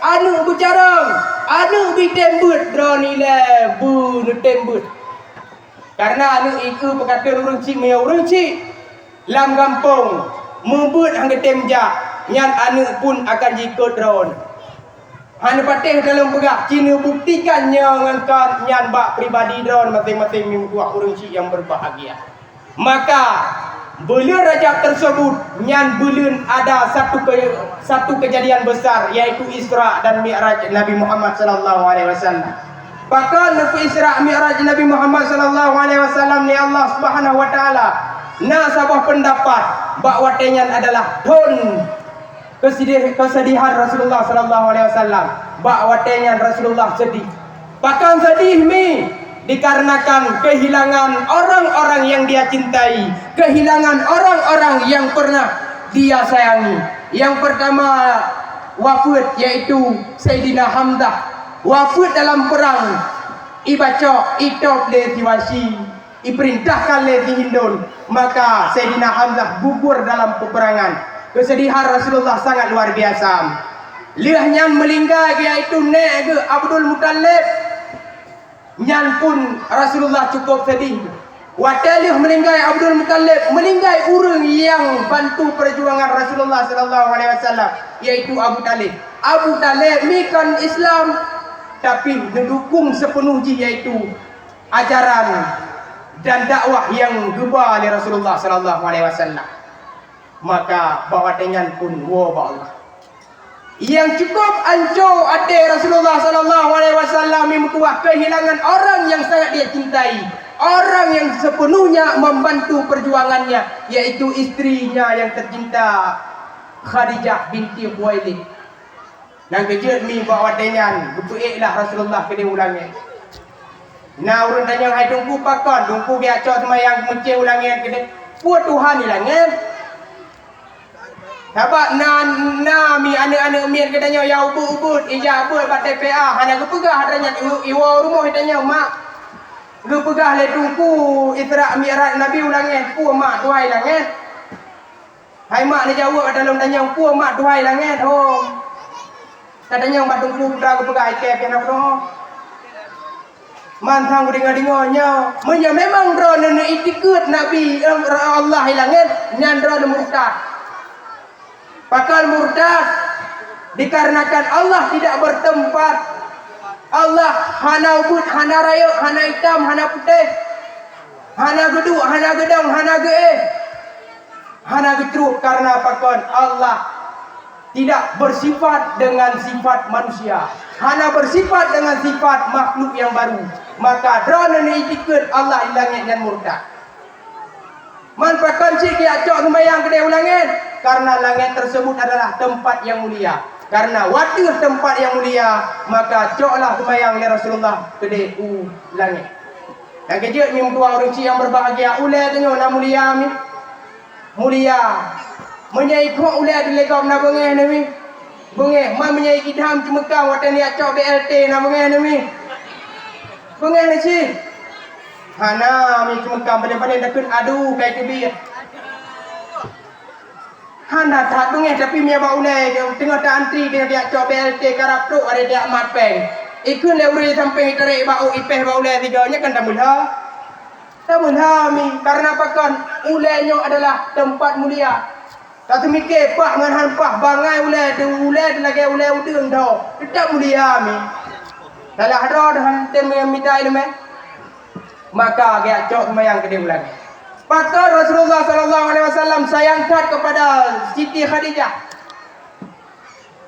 Anu bercarang, anu bitembut drone le bu tembut. Karena anu iku perkata urang cik maya urang cik lam kampung membut hang temja nyan anu pun akan jikut drone. Hanu patih dalam pegah Cina buktikannya ngangkat nyan bak pribadi drone masing-masing mimbuah urang cik yang berbahagia. Maka bulan Rajab tersebut nyan bulan ada satu kejadian besar yaitu Isra dan Mi'raj Nabi Muhammad sallallahu alaihi wasallam. Bahkan naku Isra Mi'raj Nabi Muhammad sallallahu alaihi wasallam ni Allah Subhanahu wa taala na sabah pendapat bahawa tenyan adalah ton kesedihan Rasulullah sallallahu alaihi wasallam. Bahawa tenyan Rasulullah sedih. Bahkan sedih mi dikarenakan kehilangan orang-orang yang dia cintai, kehilangan orang-orang yang pernah dia sayangi. Yang pertama wafat yaitu Sayyidina Hamzah, wafat dalam perang Ibacok Itop le Siwasi. diperintahkan oleh Hindun, maka Sayyidina Hamzah gugur dalam peperangan. Kesedihan Rasulullah sangat luar biasa. Liahnya melinggai iaitu nek ke Abdul Muttalib. Nyan pun Rasulullah cukup sedih. Watalih melinggai Abdul Muttalib, melinggai orang yang bantu perjuangan Rasulullah sallallahu alaihi wasallam, iaitu Abu Talib. Abu Talib ni kan Islam tapi mendukung sepenuhnya iaitu ajaran dan dakwah yang geba oleh Rasulullah sallallahu alaihi wasallam. Maka bawa dengan pun Allah. Yang cukup ancur ada Rasulullah sallallahu alaihi wasallam membuat kehilangan orang yang sangat dia cintai, orang yang sepenuhnya membantu perjuangannya, yaitu istrinya yang tercinta Khadijah binti Khuwailid. Dan kejut mi bawa dengan betuiklah Rasulullah kena ulangnya. Nah urun tanya hai tunggu pakon, tunggu dia cok semayang menceh ulangnya kena puat Tuhan ilangnya. Sebab mi anak-anak mian katanya ya ubud ija abud bat TPA hana ke pegah adanya iwa rumah katanya mak ke pegah le tungku Isra Mi'raj Nabi ulangnya pu mak tuai langit. Hai mak ni jawab dalam tanya pu mak tuai langit oh. Katanya mak tungku putra ke pegah ikep yang apa doh. Mantang dengar-dengarnya menya memang drone ni itikut Nabi Allah ilangit nyan drone murtad. Pakal murtad dikarenakan Allah tidak bertempat. Allah hana ubud, hana rayuk, hana hitam, hana putih, hana geduk, hana gedang, hana geeh, hana getruk. Karena pakon Allah tidak bersifat dengan sifat manusia, hana bersifat dengan sifat makhluk yang baru. Maka drone ni ikut Allah ilangit dan murtad. Man pakon cik dia cok sembahyang kedai ulangit. Karena langit tersebut adalah tempat yang mulia. Karena waktu tempat yang mulia, maka coklah sembahyang oleh Rasulullah kedai langit. Dan kejut ni tua orang cik yang berbahagia. Ulai tanya nak mulia mi. Mulia. Menyai kok ulai di legam nak bengeh ni mi. Bengeh. Man menyai idham cuma kau watan dia cok BLT nak bengeh ni mi. Bengeh ni cik. Hana mi cuma kau pandai-pandai dakun aduh kai kebi. Hana tak bengeh tapi mia ba ulai tengah tak antri dia dia cok BLT karap tu ada dia amat peng. Ikun le uri sampai tarik bau ipeh ba ulai tiganya kan tak mulha. Tak mulha mi karena pakon ulainya adalah tempat mulia. Tak mikir pak ngan han pak bangai ulai lagi ulai udeng dah. Tidak mulia mi. Dalam ada han tem minta ini maka dia cok sembahyang kedai ulai. Maka Rasulullah sallallahu alaihi wasallam sayangkan kepada Siti Khadijah.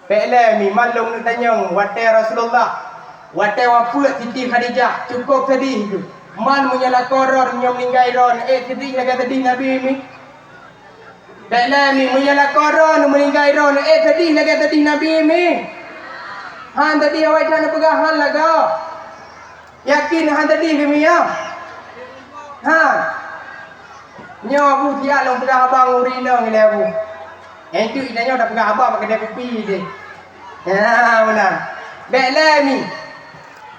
Pekle mi malung nak tanya watai Rasulullah. Watai wafat Siti Khadijah cukup sedih tu. Man menyala koror nyom linggai ron sedih lagi sedih Nabi mi. Pekle mi menyala koror meninggai ron sedih lagi sedih Nabi mi. Han tadi awak jangan pegahan laga. Yakin han tadi mi ya? Ha. Nyo aku dia long pegah abang urina ngile aku. Itu inanya dah pegah abang pakai kopi je. Ya benar. Beklah ni.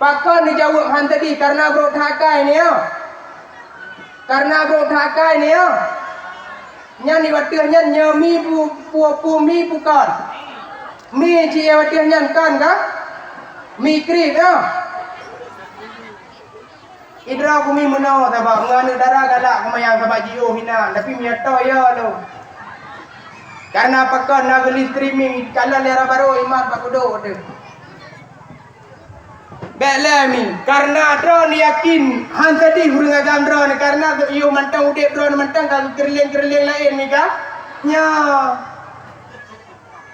Pakon dia jawab han tadi karena bro thakai ni ya. Karena bro thakai ni ya. Nyan ni watih nyan nyami pu mi bukan. Mi ci watih nyan kan ka? Mi krip ya. Idra kumi menau sabak nganu darah galak kemayang sabak jiu hina tapi miato ya lo. Karena pakon nak beli streaming kalau lera baru imat pak kudo tu. Belami karena drone yakin han tadi hurung agam drone karena you mantang udip drone mantang kalau kerliang lain ni ka. Nya.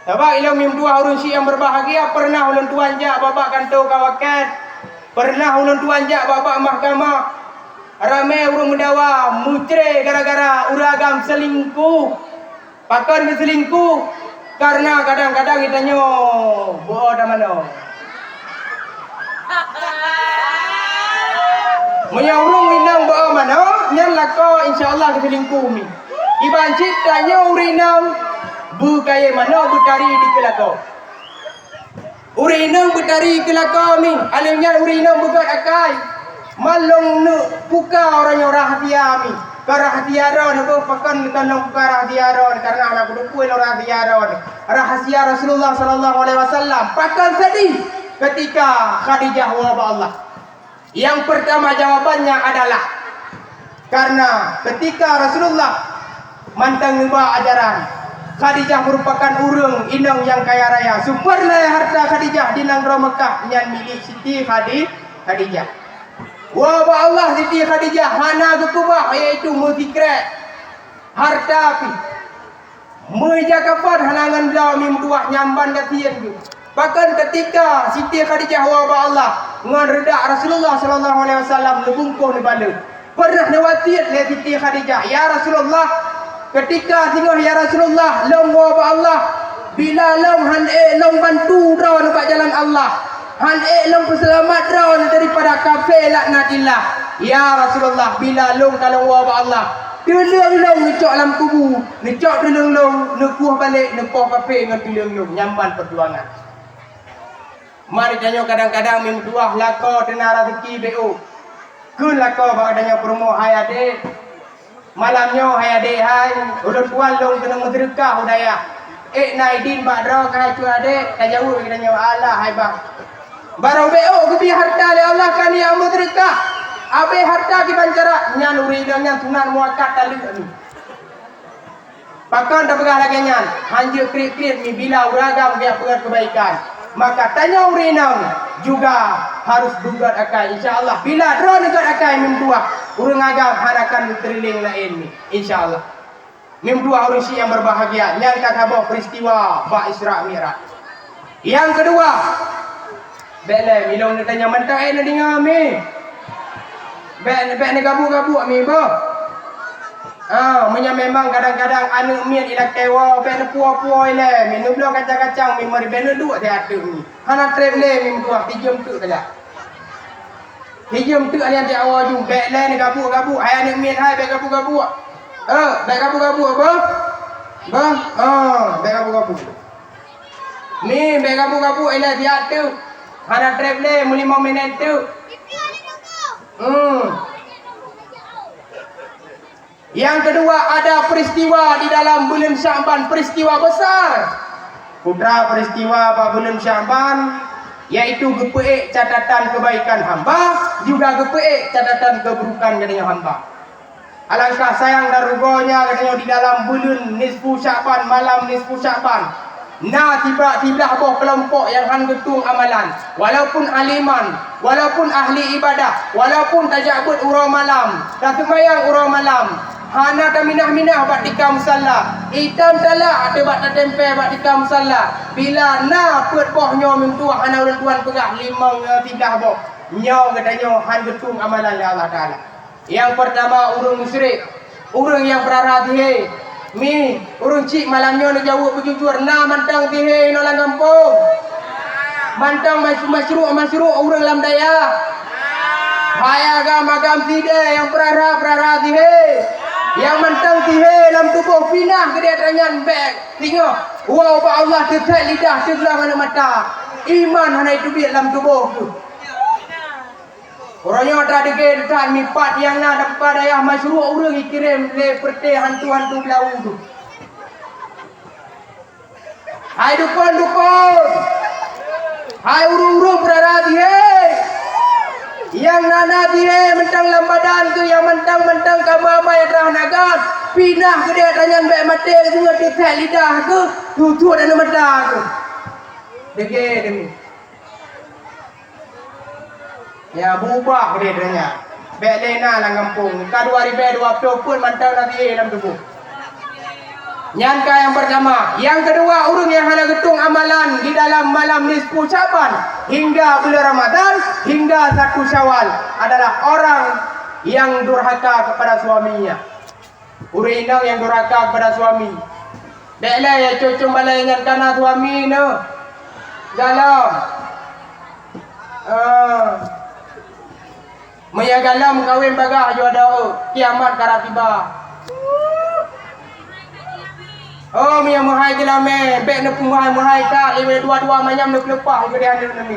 Sabak ilang mim dua urun si yang berbahagia pernah ulun tuan jak babak kantor kawakat. Pernah ulun tuan jak babak mahkamah. Ramai urang mendawa mucre gara-gara uragam selingkuh. Pakon ke selingkuh karena kadang-kadang kitanya boh dah mana. Menyang urang minang boh mana? Nyan lako insya-Allah ke selingkuh mi. Iban ciptanya urinang bu kaya mana butari di kelako. Urinang butari kelako mi. Alimnya urinang bukan akai. Malong nu puka orang rahsia mi. Rahsia ron aku pakan kanong puka rahsia ron karena anak kudu kuil rahsia ron. Rahasia Rasulullah sallallahu alaihi wasallam pakan sedih ketika Khadijah wabah Allah. Yang pertama jawabannya adalah karena ketika Rasulullah mantang ngubah ajaran, Khadijah merupakan urang inang yang kaya raya. Superlah harta Khadijah di negara Mekah yang milik Siti Khadijah. Wabah Allah Siti Khadijah hana gekubah iaitu mutikret harta api. Menjagapan halangan dah mimduah nyamban katian tu. Bahkan ketika Siti Khadijah wabah Allah ngan redak Rasulullah sallallahu alaihi wasallam nebungkuh ni bala. Pernah nawasiat le Siti Khadijah, ya Rasulullah, ketika tengok ya Rasulullah long wabah Allah bila long han long bantu rawan dekat jalan Allah. Han long peselamat rawan daripada kafir laknatillah. Ya Rasulullah, bila long kalau wabah Allah tulung long ngecok dalam kubu, ngecok tulung long nekuh balik nepoh kafir dengan tulung long nyamban perjuangan. Mari tanya kadang-kadang mimduah lako tenara rezeki BO. Kun lako bakadanya promo hai ade. Malamnya hai ade hai, ulun tuan long kena sedekah udaya. Naidin badro kai cu ade, kajau kadanya Allah hai bang. Barang BO kebi harta le Allah kan yang sedekah. Abe harta ki bancara nyan uri dengan sunan muakat tali ni. Pakan dah pegah lagi nyan, hanjir krit-krit ni bila uragam dia pegat kebaikan. Maka tanya urinang juga harus dugat akai insyaallah. Bila drone dugat akai mimdua urang agam hanakan triling lain ni insyaallah. Mimdua urang si yang berbahagia yang kakabah peristiwa ba Isra Mi'raj. Yang kedua, bele milong ni tanya mentah na dengar mi. Bek gabu-gabu mi ba. Memang kadang-kadang anu mian ila kewa ben puah-puah ile minum lo kacang-kacang mi mari ben duk dia atu ni hana trip le mi buah tijum tu saja tijum tu alian dia awal ju bek le ni gabu-gabu ai anu mian hai bek gabu-gabu bek gabu-gabu apa bek gabu-gabu mi bek gabu-gabu ile dia atu hana trip le 5 minit tu Yang kedua, ada peristiwa di dalam bulan Sya'ban, peristiwa besar. Putra peristiwa pada bulan Sya'ban yaitu gepeik catatan kebaikan hamba, juga gepeik catatan keburukan katanya hamba. Alangkah sayang dan ruganya katanya di dalam bulan nisfu Sya'ban, malam nisfu Sya'ban. Tiba-tiba boh kelompok yang han getung amalan, walaupun aliman, walaupun ahli ibadah, walaupun tajabut urang malam, dah sembahyang urang malam. Hana tak minah-minah buat tikam musalla. Hitam talak ada buat tak tempe buat tikam musalla. Bila na put boh nyo mintua hana orang tuan pegah limang tindah boh. Nyo katanya han getung amalan ya Allah Taala. Yang pertama urang musyrik. Urang yang berarah tihe. Mi, urang cik malamnya nak jawab berjujur na mantang tihe no lang kampung. Mantang masyru' urang lam daya. Hai agam tide yang berarah tihe. Yang mentang tihe dalam tubuh pinah ke dia tanyan beg. Tengok. Wow, Pak Allah tetap lidah sebelah mana mata. Iman hana itu biar dalam tubuh tu. Orangnya ada degil dekat mipat yang nak dapat daya masyruh orang kirim le perte hantu-hantu belau tu. Hai dukun. Hai urung-urung berada tihe. Yang nana dia mentang lambadan tu, yang mentang kamama yang terah nagan pinah ke dia tanya baik mati ke tengah dekat lidah ke tutup dalam mata ke dege demi ya berubah ke dia tanya baik lena lang kampung ka 2020 pun mentang nanti dalam tubuh. Nyangka yang pertama. Yang kedua, orang yang hana getung amalan di dalam malam nisfu Sya'ban hingga bulan Ramadan hingga 1 Syawal adalah orang yang durhaka kepada suaminya. Orang yang durhaka kepada suami. Deklah ya cucung balai dengan tanah suami no. Galam. Maya galam kawin bagah jo ada kiamat kara tiba. Oh, mia muhai gelame, bek nak muhai tak, lewe dua-dua macam nak lepah ke dia ni.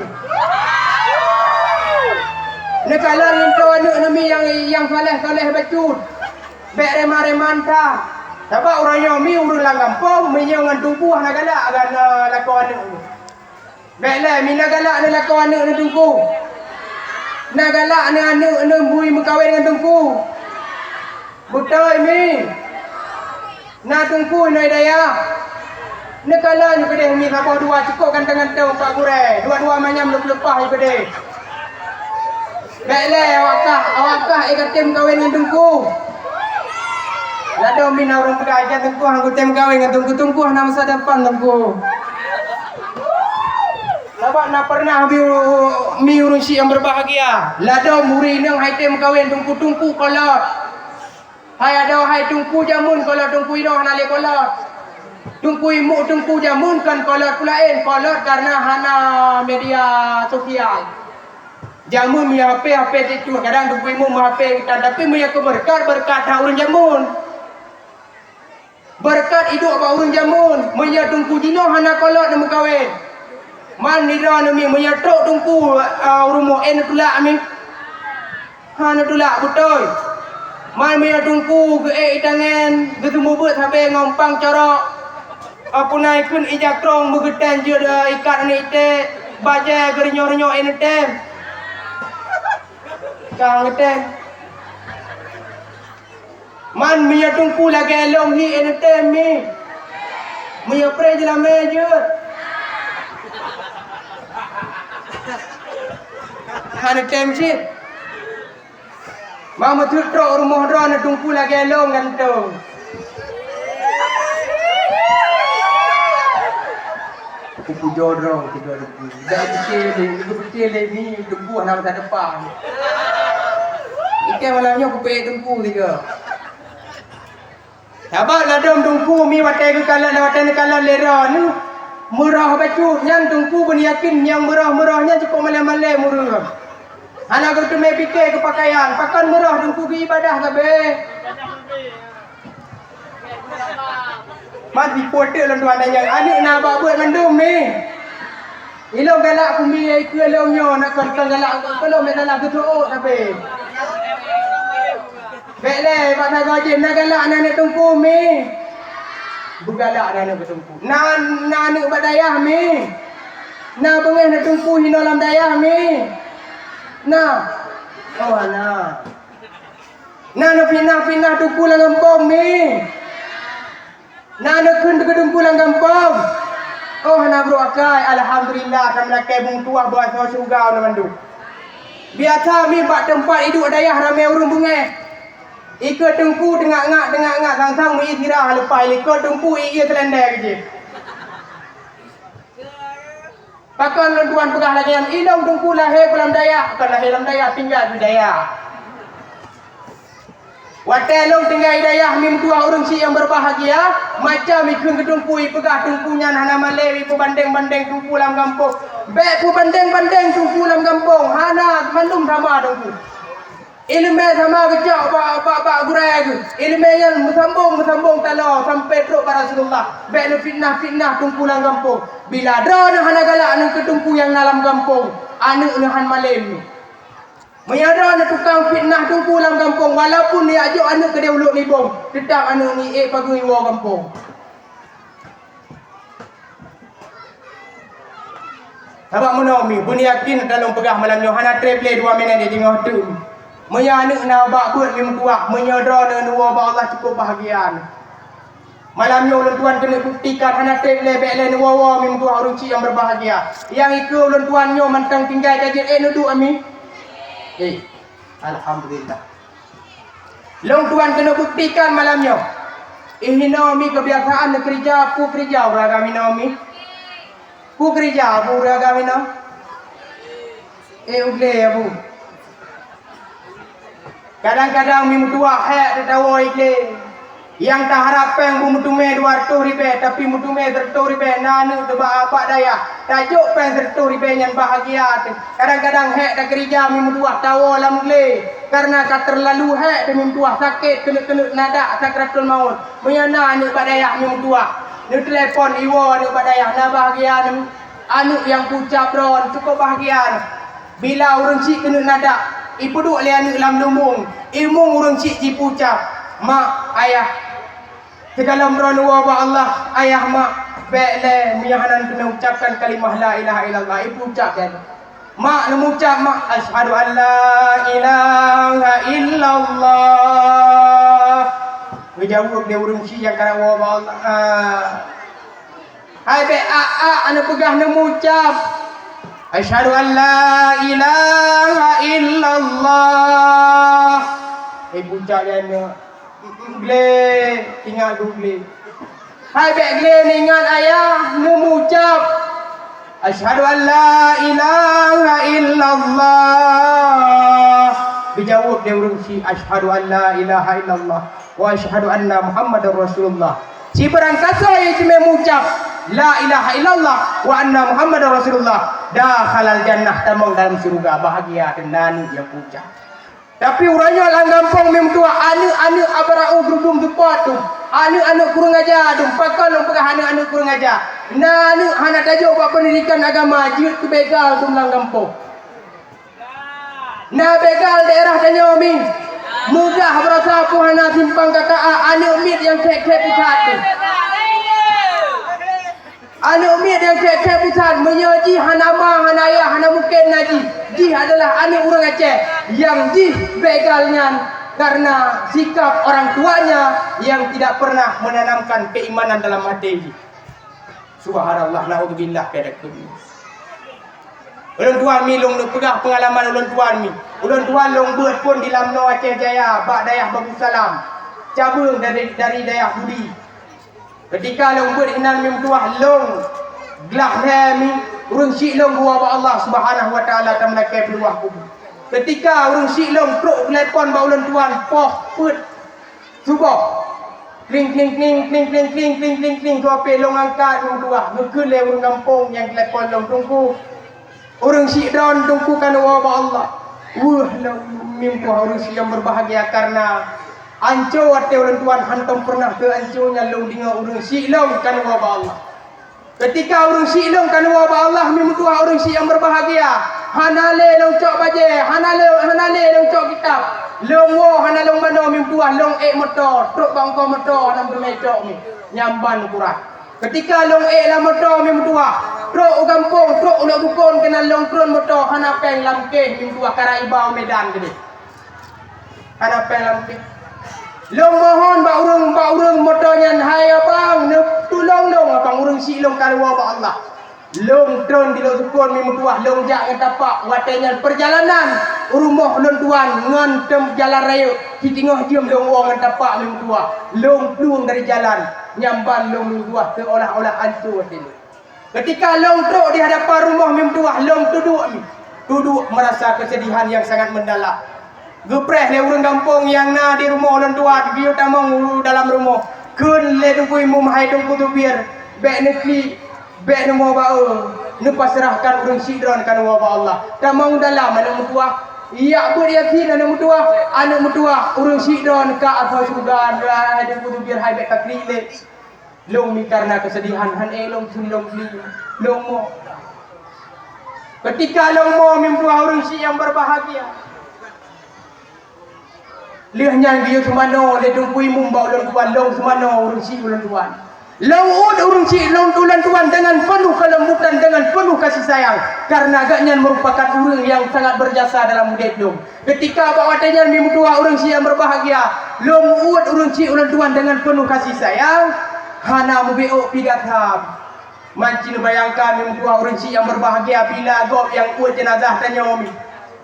Nekala ngento anak nami yang soleh bacut. Bek remah-remah ta. Sebab orangnya mi urun lang kampung, mi ngan tungku nak galak kan lakon anak. Bek le mi nak galak nak lakon anak nak tungku. Nak galak anak bui berkahwin dengan tungku. Betul mi. Nak tungku nak daya. Nekala ni kedeh mi sabah dua cukup ganteng-ganteng pak gurai. Dua-dua manyam lepas ni kedeh. Baiklah awakah ikatim kahwin dengan tungku. Lado mina orang berajar tungku hang kutem kahwin dengan tungku nama masa depan tungku. Sebab nak pernah mi urun si yang berbahagia. Lado muri nang haitem kahwin tungku kolot. Hai ada hai tungku jamun kolot tungku iroh nale kolot. Tungku imu tungku jamun kan kolot pulain kolot karena hana media sosial. Jamun mi HP itu kadang tungku imu HP tapi mi aku berkat dah urun jamun. Berkat hidup ba urun jamun, mi tungku dino hana kolot nak kahwin. Man nira mi mi tok tungku urun mo en tulak mi. Hana tulak betul. Man mi tungku ke tangan ketemu bet sampai ngompang corok. Apa naik kun ijak krong begetan je ikat ni te baja gernyo-nyo entem. Kang entem. Man mi tungku lagi elong hi entem mi. Mi pre je la meje. Han entem si. Mama tu trok rumah ron tungku lagi elong gantong. Kupu jodoh kita debu. Dah betul ni debu nak masa depan. Ikan malamnya kupu tungku tiga. Sabar lah dom tungku mi watai ke kalah lera ni. Murah bacu yang tungku pun yakin yang murahnya cukup malam-malam murah. Anak aku tu mai fikir ke pakaian, pakan murah tungku ke ibadah ke be. Mati pote lan tuan tanya, anak nak buat mendum ni. Ilo galak kumi ke longyo nak kan galak kalau menalah ketuuk tapi. Baiklah, pak nak gaji nak galak anak tungku mi. Bugalak anak bertungku. Nak badayah mi. Nak bengih nak tungku hino lam dayah mi. Nah. Oh nah. Nak pindah tungku lang kampung mi. Nak kun tungku lang kampung. Oh na bro akai alhamdulillah kan lakai bung tua buat surga na mandu. Biasa mi bak tempat hidup dayah ramai urang bungeh. Ikut tungku dengak-ngak sang-sang mi sirah lepas ikut tungku ia selendai je. Pakan tuan pegah lagi yang ilong tungku lahir dalam dayah, bukan lahir dalam dayah tinggal di dayah. Watai long tinggal dayah mim tua urang si yang berbahagia, macam ikun ketungku pegah tungkunya hana malai bandeng tungku dalam kampung. Baik pu bandeng tungku dalam kampung, hana mandum sama tungku. Ilmu sama kecak bak gurai tu. Ilmu yang bersambung talo sampai teruk pada Rasulullah. Baik fitnah tungku dalam kampung. Bila ada hana galak anu ketungku yang dalam kampung, anu han malam. Menyada anak tukang fitnah tungku dalam kampung walaupun dia ajak anak ke dia uluk nibong, tetap anak ni pagi wa kampung. Abang menawi pun yakin dalam pegah malam ni hana travel 2 minit dia tengok tu. Menya anak nak bak buat mim tuah, menyadra dengan dua Allah cukup bahagian. Malam ni ulun tuan kena buktikan hana travel baiklah dua mim tuah ruci yang berbahagia. Yang ikut ulun tuan nyo mantang tinggal kaji nuduk ami. Alhamdulillah. Long tuan kena buktikan malamnya. Nomi kebiasaan kerja, ku kerja uragami nomi. Ku kerja abu uragami no. Ugle abu. Kadang-kadang mi mutua hak tahu ikle. Yang tak harapkan bu mutume 200 ribu tapi mutume 100 ribu nanu tebak apa daya. Tajuk pen 100 ribu yang bahagia. Kadang-kadang hak tak kerja mi mutua tahu lam gle. Karena tak terlalu hak demi mutua sakit kena nada sakratul maut. Menyana anu badaya mi mutua. Ni telefon iwo anu badaya na bahagia anu yang pucap ron cukup bahagia. Bila urang si kena nada ibu duk le anak lam lumung ilmu urang cik ji pucap mak ayah segala meron wa Allah ayah mak bele miyahanan kena ucapkan kalimah la ilaha illallah ibu ucap kan mak nak ucap mak asyhadu an la ilaha illallah berjawab dia urang cik yang kana wa Allah hai be anak pegah nak ucap asyhadu an la ilaha illallah ibu ucap dia gle tinggal gle hai be gle ni ingat ayah nak ucap asyhadu an la ilaha illallah dijawab dia urang si asyhadu an la ilaha illallah wa asyhadu anna muhammadar rasulullah si barang kasa yang cuma mengucap la ilaha illallah wa anna muhammadar rasulullah dakhalal jannah tamang dalam surga bahagia tenan dia puja tapi urangnya lang gampang mem tua anu abarau gerudung tepat tu anu kurang ajar tu pakal long pegah anu kurang ajar anu hana tajuk buat pendidikan agama jiut tu begal tu lang gampang nah begal daerah Tanyomi mudah berasa puhana simpang kakak anu mit yang kek-kek pusat tu anu mit yang kek-kek pusat menyaji hanama hanaya hana mungkin naji ji adalah anu orang Aceh yang ji begalnya karena sikap orang tuanya yang tidak pernah menanamkan keimanan dalam hati ji subhanallah naudzubillah kadakum ulun tuan mi long pegah pengalaman ulun tuan long beut pun di lamno Aceh Jaya bak dayah Bagus Salam cabung dari dayah Budi ketika long beut inan mi tuah long gelah mi urang syik long gua ba Allah Subhanahu wa taala tam lakai peluah kubur ketika urang syik long truk telepon ba ulun tuan poh put subuh kling tu ape long angkat long tuah ngekeul le urang kampung yang telepon long tunggu orang syik down tungku kan wa Allah wah mimpi orang syik yang berbahagia karena anco ate orang tuan hantam pernah ke anconya long dengar orang syik long kan wa Allah ketika orang syik long kan wa Allah mimpi orang syik yang berbahagia hanale long cok baje hanale long cok kitab long wo hanalong mano mimpi long motor truk bangko motor nam bermecok ni nyamban kurat ketika long la motor mimpi truk kampung truk ulah bukon kena long kron motor hana peng lamke minggu akara ibau Medan gede hana peng lamke long mohon ba urang motornya hai abang tolong dong abang urang si long kalwa ba Allah long tron di lo bukon minggu long jak ngetapak watenya perjalanan rumah long tuan ngan tem jalan raya di tengah diam long wong ngetapak minggu long plung dari jalan nyamban long minggu seolah-olah hancur dulu ketika long truk di hadapan rumah mimtuah long duduk merasa kesedihan yang sangat mendalam gepreh le urang kampung yang na di rumah long tua biu tamang dalam rumah kun le dukui mum hai dong kutu biar be nekli be nemo bau nu pasrahkan urang sidron kan wa Allah tamang dalam anak mutua iya beryakin anak mutua urang sidron ka apa sudah ada kutu biar hai be kakli le long mi karena kesedihan han long mo ketika long mo mimpi orang si yang berbahagia liahnya dia semano le tungkui mumbau long semano orang si ulun tuan long orang si long tuan dengan penuh kelembutan dengan penuh kasih sayang karena agaknya merupakan orang yang sangat berjasa dalam hidup ketika bawatnya mimpi orang si yang berbahagia long orang si ulun tuan dengan penuh kasih sayang hana mubeo pigatham mancin bayangkan mimpi orang si yang berbahagia bila gob yang uat jenazah tanyomi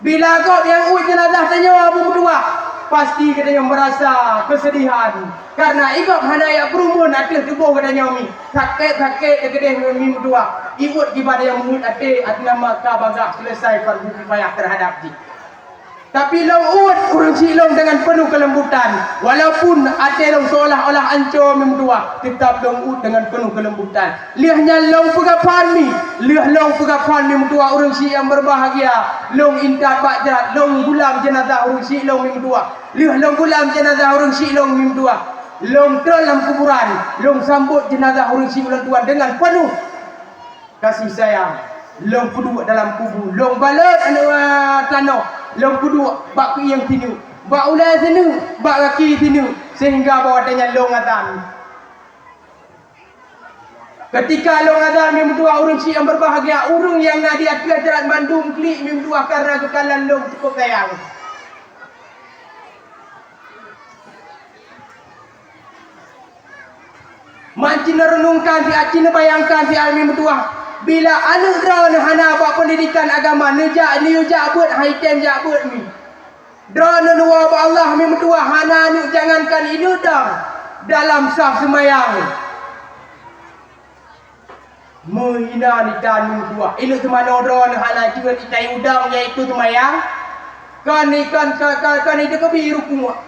bila gob yang uat jenazah tanyomi berdua pasti katanya merasa kesedihan karena igop hana ya perumun atis tubuh katanya mi sakit gede mimpi dua ikut ibadah yang mungkin atis nama kabagak selesai fardu kifayah terhadap ji tapi long urang si long dengan penuh kelembutan walaupun ate long seolah-olah ancur memdua tetap long dengan penuh kelembutan liahnya long pegapan memdua urang si yang berbahagia long intat ba'dat long gulam jenazah urang si long memdua liah long gulam jenazah urang si long memdua long dalam kuburan long sambut jenazah urang si ulang tuan dengan penuh kasih sayang long puduk dalam kubur long balat anu tanah long kudu bak yang tinu bak ulai tinu bak kaki tinu sehingga bawa tanya long atan. Ketika long atan mim dua urang si yang berbahagia, urang yang nak dia jalan Bandung klik mim dua karena kekalan long cukup sayang. Mancina renungkan si acina bayangkan si almi metuah bila anak drone hana buat pendidikan agama nejak buat haitem jak buat mi drone nuwa ba Allah mi metuah hana ni jangankan ini dah dalam saf semayang menghina ni dan mi metuah ini semana drone hana juga ditai udang iaitu semayang kan itu kebiru kumuk.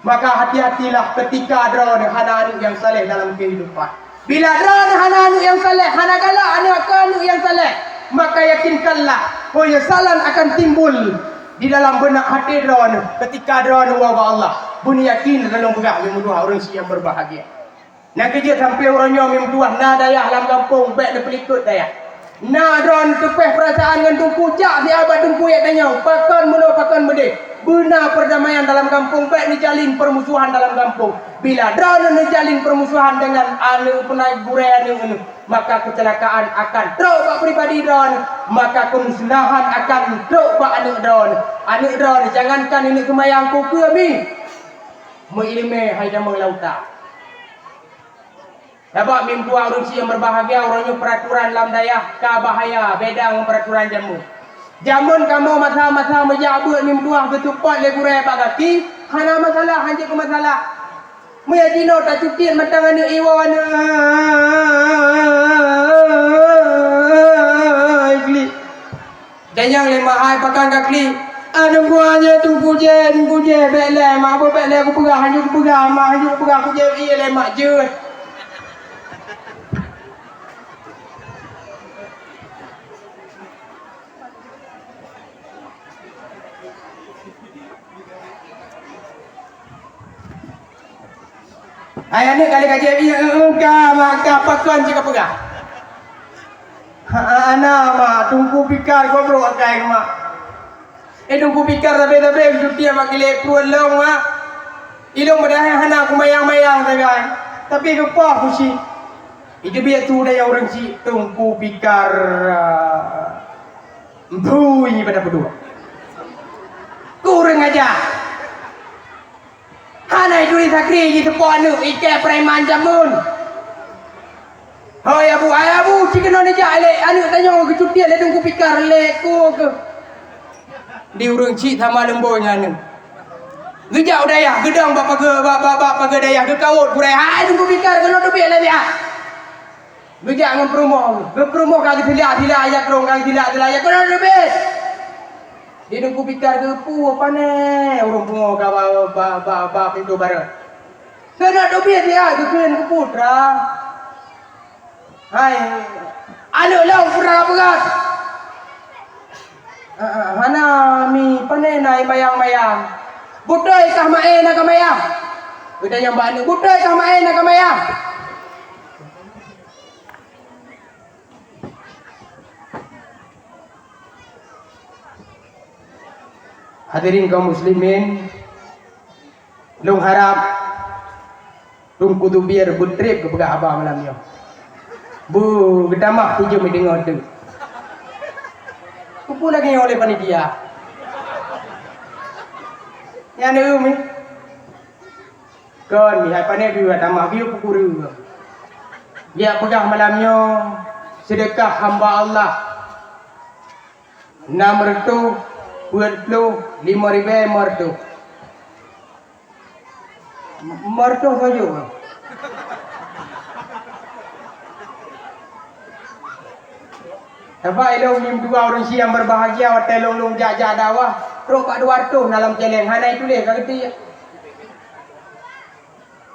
Maka hati-hatilah ketika drone hana anak yang saleh dalam kehidupan. Bila drone hana anak yang saleh, hana galak anak ke anak yang saleh, maka yakinkanlah penyesalan akan timbul di dalam benak hati drone ketika drone wa Allah. Bunyi yakin dalam begah yang dua orang si yang berbahagia. Nak kerja sampai orangnya yang dua na dayah dalam kampung baik de pelikut dayah. Na drone tepeh perasaan dengan tungku jak di abad tungku yak tanya, pakan mula pakan bedeh. Benar perdamaian dalam kampung, baik dijalin permusuhan dalam kampung. Bila drone dijalin permusuhan dengan anu penaik burai anu, maka kecelakaan akan teruk bak pribadi drone, maka kemusnahan akan teruk bak anak drone. Anak drone jangankan ini kemayang ku ke mi. Mengilme hai damang lauta. Dapat mim dua orang si yang berbahagia orangnya peraturan dalam dayah ka bahaya beda dengan peraturan jamu. Jamun kamu masa-masa menjabut mim dua ketupat le gurai pak kaki, hana masalah hanya ke masalah. Muya dino tak cuti matang anu iwan ikli. Jangan le mahai pakan kakli. Anu gua aja tunggu je bele mak apa bele aku pegah hanya aku pegah mak hanya aku pegah aku je iya le mak je. Ayah ni kali kaji engkau maka pakan jika pegah. Anak mak tunggu pikar kau bro akai mak. Tunggu pikar tapi cuti mak gile puan long mak. Ilong berdaya anak aku mayang tapi lupa aku sih. Itu biar tu dah orang si tunggu pikar. Bunyi pada berdua. Kurang aja. Hanai duri sakri di tepuan nu ike preman jamun. Hoi abu cikan ni jah le anu tanya ke cuti le tunggu pikar le ku ke. Di urang cik sama lemboy nganu. Gejau daya gedang bapa ke daya ke kawut kurai hai tunggu pikar ke no dubi le dia. Gejak ngan promo kaki tidak ayat rong kaki tidak ayat ke no dubi. Dia nunggu pikar ke pu apa ne orang bungo ka ba pintu barat. Kena dobi dia kekeun ke putra. Hai. Anu laung putra begat. Hana mi pane nai mayang. Budai kah mae nak mayang. Udah yang banu budai kah mae nak mayang. Hadirin kaum muslimin, long harap tung kudu biar butrip ke pegah abah malam yo. Bu gedamah hijau mi dengar tu. Kupu lagi oleh panitia. Ya ne umi. Kon mi hai pane biwa tamah biu pukuru. Ya pegah malamnya sedekah hamba Allah. Nomor tu buat lu 5.000 marto saja. Sebab ilong lim dua orang si yang berbahagia watai long jajah dakwah rok 200 dalam celeng hana itu leh kata.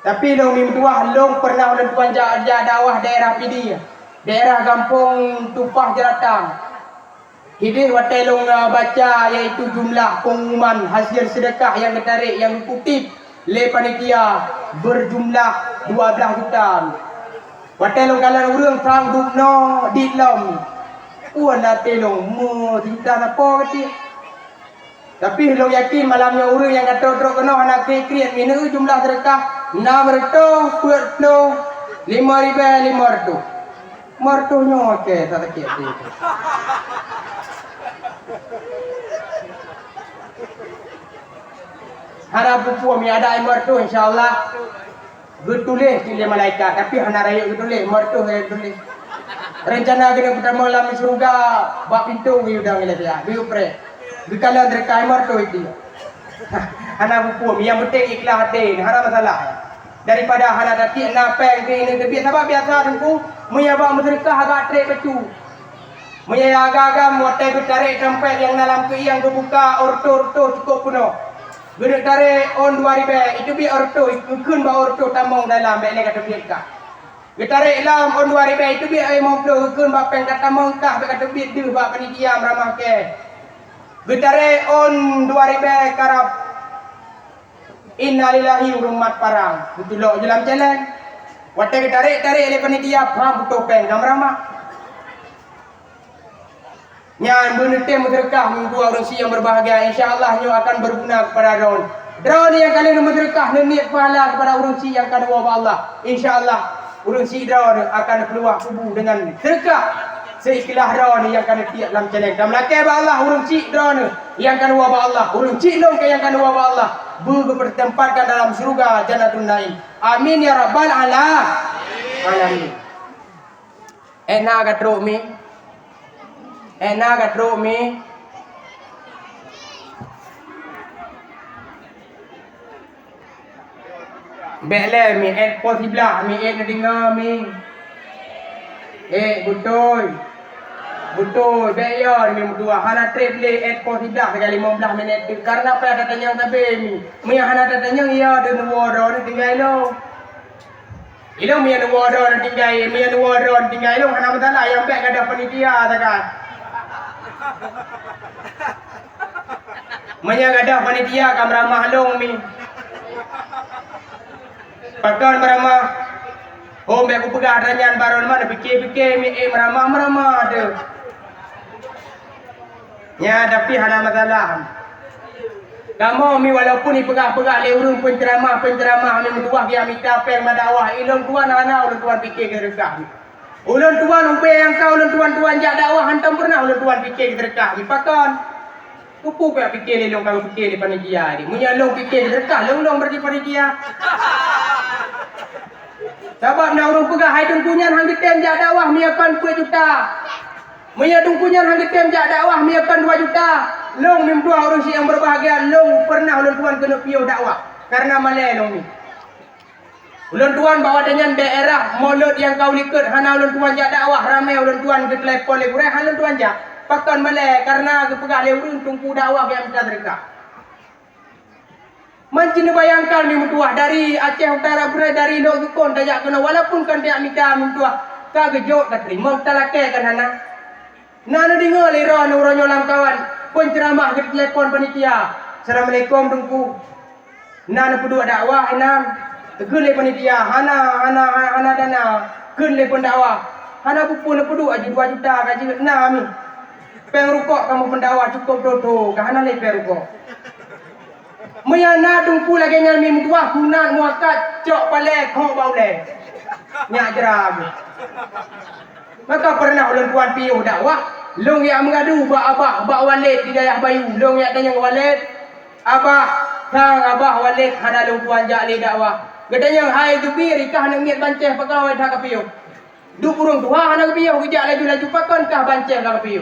Tapi ilong lim dua long pernah ulun tuan jajah dakwah daerah Pidi, daerah kampung Tupah Jeratang. Hidir watai long baca iaitu jumlah pengumuman hasil sedekah yang ditarik yang dikutip le panitia berjumlah 12 juta. Watai long kalan urang sang dupno di lom. Puan nate long mu tidak apa kati. Tapi long yakin malamnya urang yang kata trok kena anak krian mina jumlah sedekah 6 ratus buat lo 5,500. Martuhnya okey tak sakit dia. Harap pupu mi ada martuh insyaallah. Getulis di malaikat tapi hana raya getulis martuh raya getulis. Rencana kena pertama malam di surga bab pintu we udah ngile dia. Biu pre. Bikalan derkai martuh itu. Hana pupu mi yang penting ikhlas hati, hana masalah. Daripada hana dati napeng ke ini ke biasa biasa dengku menyabak sedekah agak trek becu. Menyaya agak-agak muatai tarik tempat yang dalam ke yang kebuka orto cukup penuh. Gede tarik on 2,000 itu bi orto ikun ba orto tamong dalam bele kata biaka. Gede tarik lam on 2,000 itu bi ai mau ikun ba peng kata tamong kah be kata bi deu ba panitia ramah ke. Gede tarik on 2,000 karap innalillahi umat parang. Betul jalan jalan. Watai tarik le panitia pam topeng ramah. Yang menetem sedekah minggu orang si yang berbahagia insyaallah nyo akan berguna kepada drone. Drone yang kalian bersedekah niat pahala kepada orang si yang akan wabah Allah. Insyaallah orang si drone akan keluar kubu dengan sedekah seikhlas drone yang akan tiap dalam channel. Dan melakai Allah orang si drone yang akan wabah Allah. Orang si long yang akan wabah Allah. Bertempatkan dalam surga Jannatul Naim. Amin ya rabbal alamin. Enak gatruk mi. Enak gatruk mi. Bekle mi possible mi dengar mi. Betul. Betul. Bayar mi berdua. Hana trip le possible sekali 15 minit. Karena apa ada tanya tapi mi. Mi hana tanya ya de nuwara ni tinggal lo. Ilo mi nuwara ni tinggal, mi nuwara ni tinggal lo hana masalah yang baik ada panitia takkan. Menyagadah panitia kam ramah long mi. Pakan meramah. Oh me aku pegang ranyan baron mana fikir mi meramah ada. Ya tapi hana masalah. Kamu mi walaupun ni pegang-pegang le urung penceramah mi menduah dia minta peng madawah ilon tuan ana ulun tuan fikir ke rekah. Ulun tuan umpe yang kau ulun tuan jak dakwah hantam pernah ulun tuan fikir sedekah ni pakan. Kupu pe fikir long kau fikir di panitia ni. Munya long fikir sedekah long berdi panitia. Sebab nak urung pegah hai tungkunyan hang ditem jak dakwah mi akan 2 juta. Munya tungkunyan hang ditem jak dakwah mi akan 2 juta. Long mi dua urus yang berbahagia long pernah ulun tuan kena piau dakwah karena malai long ni. Ulun tuan bawa dengan daerah mulut yang kau likut hana ulun tuan jak dakwah ramai ulun tuan ke telefon le kurai ulun tuan jak pakan malai karena ke pegak le urung tungku dakwah yang minta sedekah. Mancin bayangkan ni mutuah dari Aceh Utara berai dari Lok Sukon tajak kena walaupun kan dia minta mutuah ka gejok tak terima talake kan hana. Nana dengar le ron urang nyolam kawan penceramah ke telefon panitia. Assalamualaikum tungku. Nana pedua dakwah enam. Keun le panitia hana dana keun le pendakwah hana buku le pedu aja 2 juta gaji na mi peng rukok kamu pendakwah cukup dodo hana le peng rukok menyana tungku lagi nyami mutuah kunat muakat cok pale kho bau le nyak jerab maka pernah ulun tuan piu dakwah long yang mengadu ba abah ba walid di daerah Bayu long yang tanya walid abah kang abah walid hana long tuan jak le dakwah. Katanya hai tu biri kah nak niat banceh pegawai dah kapiu. Duk urung tua nak kapiu kejak laju pakan kah banceh dah kapiu.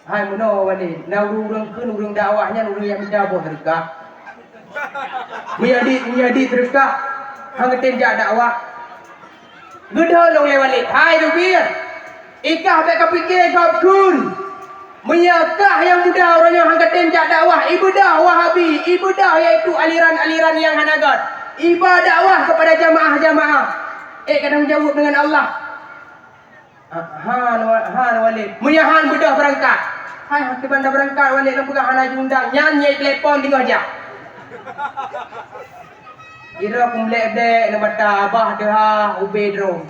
Hai muno wali, na urung kun urung dakwahnya urung yang minta boh sedekah. Menjadi sedekah hang tenjak dakwah. Gedhe long le wali. Hai tu bir. Ikah tak kepikir kau kun. Menyakah yang muda orangnya hang tenjak dakwah ibadah Wahabi, ibadah iaitu aliran-aliran yang hanagat. Ibadah dakwah kepada jamaah-jamaah. Kadang jawab dengan Allah. Han walid. Muyahan bedah berangkat. Hai hakiban dah berangkat walid nak pegang hana undang. Nyanyi telefon tengah jam. Ira kumlek-dek na mata abah dah ubay dro.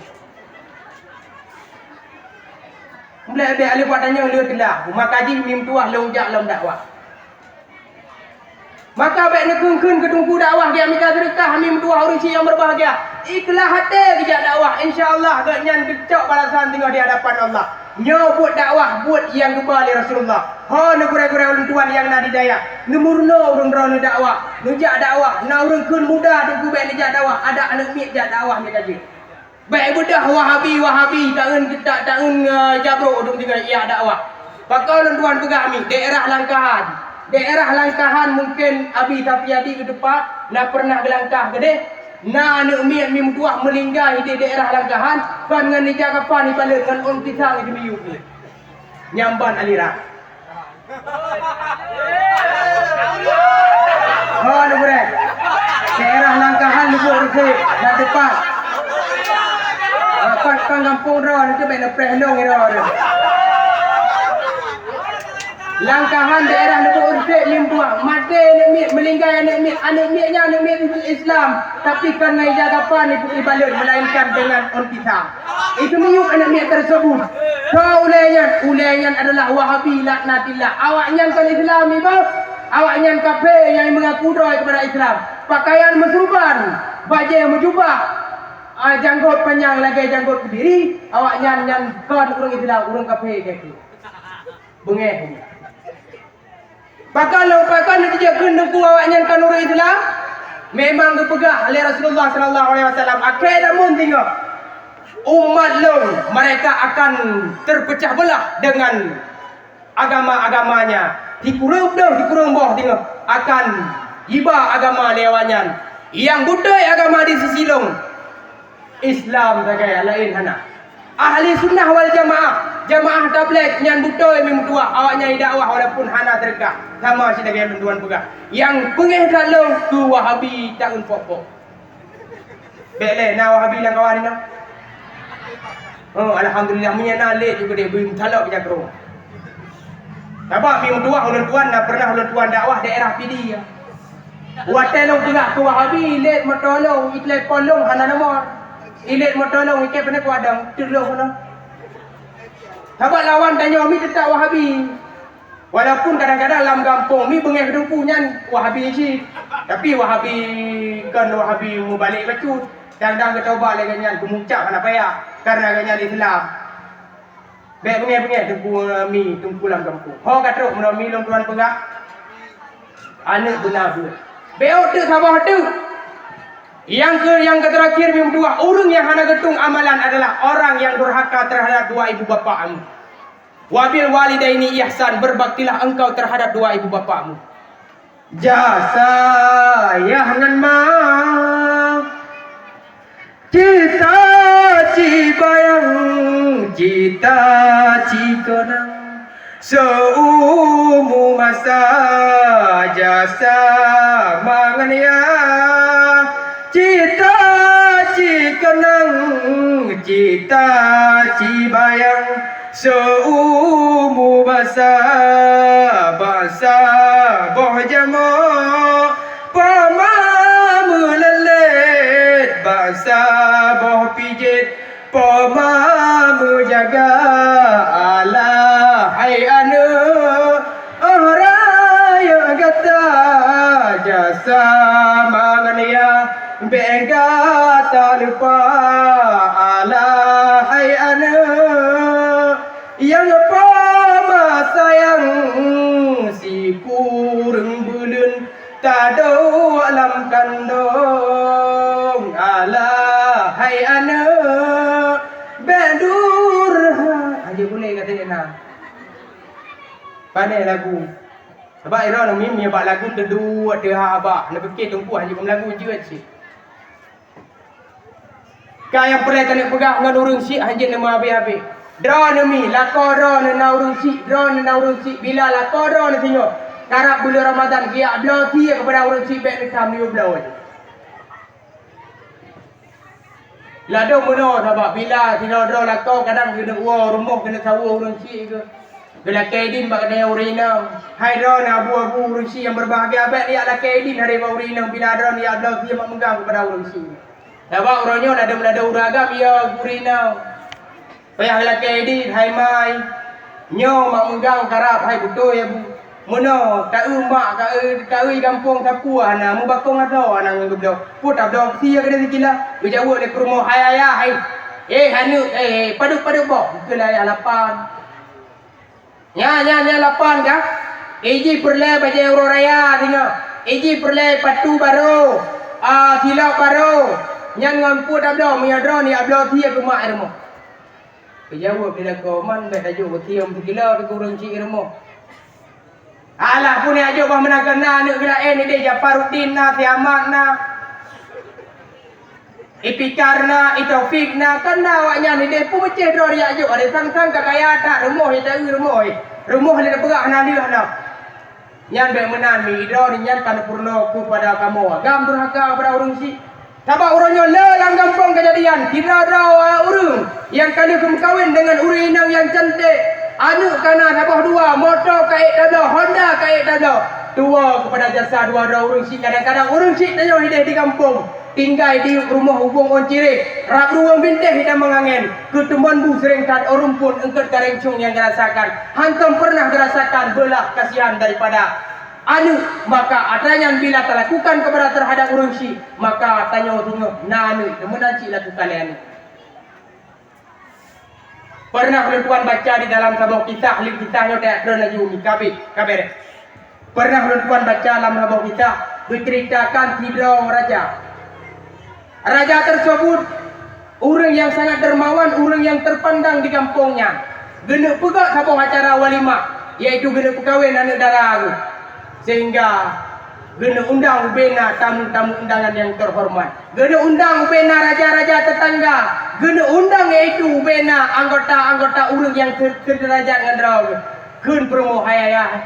Kumlek-dek ali buat tanya dia telah. Rumah kaji mim tuah longjak dalam dakwah. Maka baik nak kun ketungku dakwah dia minta sedekah mim tuah orang yang berbahagia. Ikhlas hati kerja dakwah insya-Allah agaknya becok balasan tengok di hadapan Allah. Nyo buat dakwah buat yang kembali Rasulullah. Ha nu gurau-gurau orang tuan yang nak didaya. Nu murno orang drone dakwah. Nu jak dakwah, na orang kun muda tunggu baik ni jak dakwah. Ada anak mit jak dakwah ni kaji. Baik bedah wahabi tangan kita tangan jabro duk tinggal ia dakwah. Pakau orang tuan pegang mi daerah Langkahan. Daerah Langkahan mungkin abi tapi adi ke depan nak pernah gelangkah gede. Na anak miat mim tuah melinggai di daerah Langkahan kan dengan dijaga pan di balik dengan on pisang di biu ni. Nyamban alira. Ha ni bre. Daerah Langkahan lubuk reke nak depan. Kan kampung ro ni tu baik nak prehlong ro. Langkahan daerah lubuk reke lim tuah. Mate anak miat melinggai anak miatnya anak miat Islam tapi kerana jagapan itu ibalut melainkan dengan on pisang. Itu miuk anak miat tersebut. Kau ulenya adalah Wahabi laknatillah. Awaknya kan Islami bang. Awaknya kafir yang mengaku doa kepada Islam. Pakaian mensuban, baju menjubah, janggut panjang lagi janggut berdiri. Awaknya yang kan orang Islam, orang kafir gitu. Bengeh. Pakal nak dia kena ku awaknya kan orang Islam. Memang kepegah oleh Rasulullah sallallahu alaihi wasallam. Akhir namun tengok umat lo mereka akan terpecah belah dengan agama-agamanya. Dikurung bawah tengok akan iba agama lewanyan. Yang budaya agama di sesilong Islam sebagai lain hana. Ahli sunnah wal jamaah tabligh nyan budaya mim tua awaknya dakwah walaupun hana terkah sama sebagai tuan pegah. Yang pengeh kalau tu Wahabi tak unpok. Bele na Wahabi lang kawan ni. Oh alhamdulillah menyana lek juga dia belum talak berjagro. Sebab mim tua ulun tuan dah pernah ulun tuan dakwah daerah Pidi. Watelong tengah tu Wahabi lek motolong itlek kolong hana nomor. Ilet motolong ikat pernah kuadang terloh mana. Sebab lawan tanya mi tetap Wahabi. Walaupun kadang-kadang dalam kampung mi bengeh kedumpunyan Wahabi si. Tapi Wahabi kan Wahabi mu balik bacut. Kadang-kadang ketoba lagi nyan kemuncak mana payah karena ganyan Islam. Baik bengeh tumpu dalam kampung. Ho katruk mun mi long tuan pegak. Anak benar tu. Beot tu sabah tu. Yang terakhir mim dua orang yang hana getung amalan adalah orang yang durhaka terhadap dua ibu bapakmu. Wabil walidaini ihsan, berbaktilah engkau terhadap dua ibu bapakmu. Jasa yahnan ma cita cibayang cita cikenang seumu masa jasa mangania cita cikenang cita cibayang seumu masa basa boh jamo pamamu lelet basa boh pijit pamamu jaga Allah hai anu raya gata jasa mangania bengga tak lupa Allah hai anu yang pama sayang si kurang bulun tado alam kandung Allah hai anu bedur aja boleh katanya nak pandai lagu sebab ira nak mimi buat lagu tedu ada abak nak fikir tumpu hanya lagu je cik kau yang pernah kena pegang dengan orang syik hanya nama habis-habis draw nami lakor draw na urung si bila lakor draw na tengok karap bulan Ramadan dia belau dia kepada urung si baik nikam ni belau aja lado mono sebab bila draw lakor kadang kena rumah kena sawa urung si ke Bila Kaidin bak dia urinau. Hai ron abu-abu urunsi yang berbahagia abad dia lah Kaidin hari bau urinau bila ron dia belau dia mak menggang kepada urunsi. Dapat uronyo ada uraga dia urinau. Payah lah Kaidin hai mai. Nyo mak menggang karap hai betul ya bu. Mono tak mak ka kampung sapu ana mu bakong atau ana nggebdo. Put abdo sia kena sikila. Bijawuk le ke rumah hai ayah hai. Hanu paduk bok. Itulah ayah lapan. Nya lapan kah? Iji perle baca Euro Raya tengok. Iji perle patu baru. Silap baru. Nyan ngampu abdo menyadro ni abdo tia ke mak irmo. Kejawab bila kau man dah tajuk bertiam segila ke kurang cik irmo. Alah pun ajuk bah menakan na anak bila ni dia Japaruddin na Siamat na. Ipikar na, Itaufik na, kan na awaknya ni dia pun macam dro dia ajuk. Ada sang-sang kakaya tak rumah dia tahu rumah. Rumah dia berak na dia nak. Nyan baik menan mi dro ni nyan kan purno ku pada kamu. Agam durhaka pada urang si. Sabab orangnya lelang gampang kejadian. Tidak ada urang yang kali kawin dengan urinang yang cantik. Anu kana sabah dua, motor kait dada, Honda kait dada. Tua kepada jasa dua urang si. Kadang-kadang urang si tanya hidup di kampung. Tinggal di rumah hubung on cirik. Rak ruang binteh hitam mengangen. Ketemuan bu sering kat rumpun engket karencung yang dirasakan. Hantam pernah dirasakan belah kasihan daripada anu. Maka adanya bila terlakukan kepada terhadap urang si. Maka tanya na anu. Kemudian cik lakukan anu. Pernah tuan baca di dalam sebuah kisah. Lip kisahnya tak ada lagi umi. Kabar. Pernah tuan baca dalam sebuah kisah. Berceritakan Tidro Raja. Raja tersebut orang yang sangat dermawan, orang yang terpandang di kampungnya. Gena pegak sabung acara walimah, iaitu gena perkahwin anak dara. Sehingga gena undang ubena tamu-tamu undangan yang terhormat. Gena undang ubena raja-raja tetangga. Gena undang iaitu ubena anggota-anggota orang yang sederajat dengan dara. Kun promo hayaya.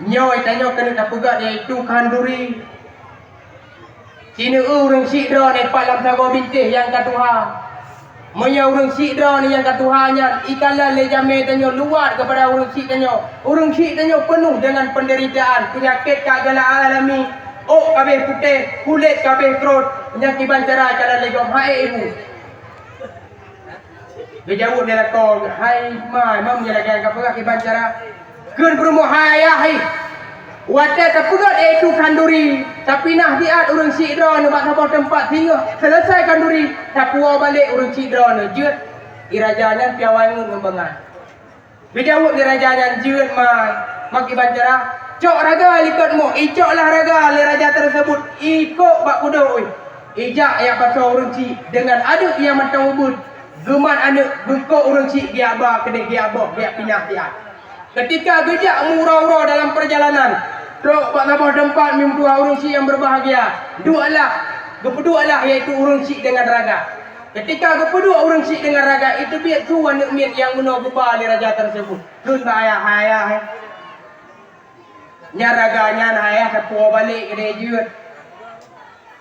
Nyoy tanya kena tak pegak iaitu kanduri. Sini orang sidra ni dalam sago bintih yang katuha. Maya orang sidra ni yang katuhanya ikalah le jame tanyo luar kepada orang sik tanyo. Orang sik tanyo penuh dengan penderitaan, penyakit kagala alami. Oh kabeh putih, kulit kabeh kerut, penyakit bancara cara legom hai ibu. Bejawab dia lakon, hai mai mam dia lagi kapagak bancara. Keun perumo hai hai. Wadah terpegat iaitu kanduri. Tapi nah diat orang sidra ni buat sampai tempat hingga selesai kanduri. Tak puas balik orang sidra ni. Jut. Irajanya piawangun ngembangan. Bijawuk dirajanya jut mai. Maki bancara. Cok raga likatmu. Icok lah raga li raja tersebut. Ikut bak kudu. Ijak yang pasal orang cik. Dengan aduk yang mentang ubud. Geman anak bengkok orang cik. Dia abah kena dia abah. Dia pindah dia. Ketika gejak murau-urau dalam perjalanan. Truk pak tambah tempat mim dua urang si yang berbahagia. Gepedualah iaitu urang si dengan raga. Ketika gepedua urang si dengan raga itu biar tuan nak mian yang guna gebal raja tersebut. Dun ayah. Nya raganya ayah sepua balik ke dia jut.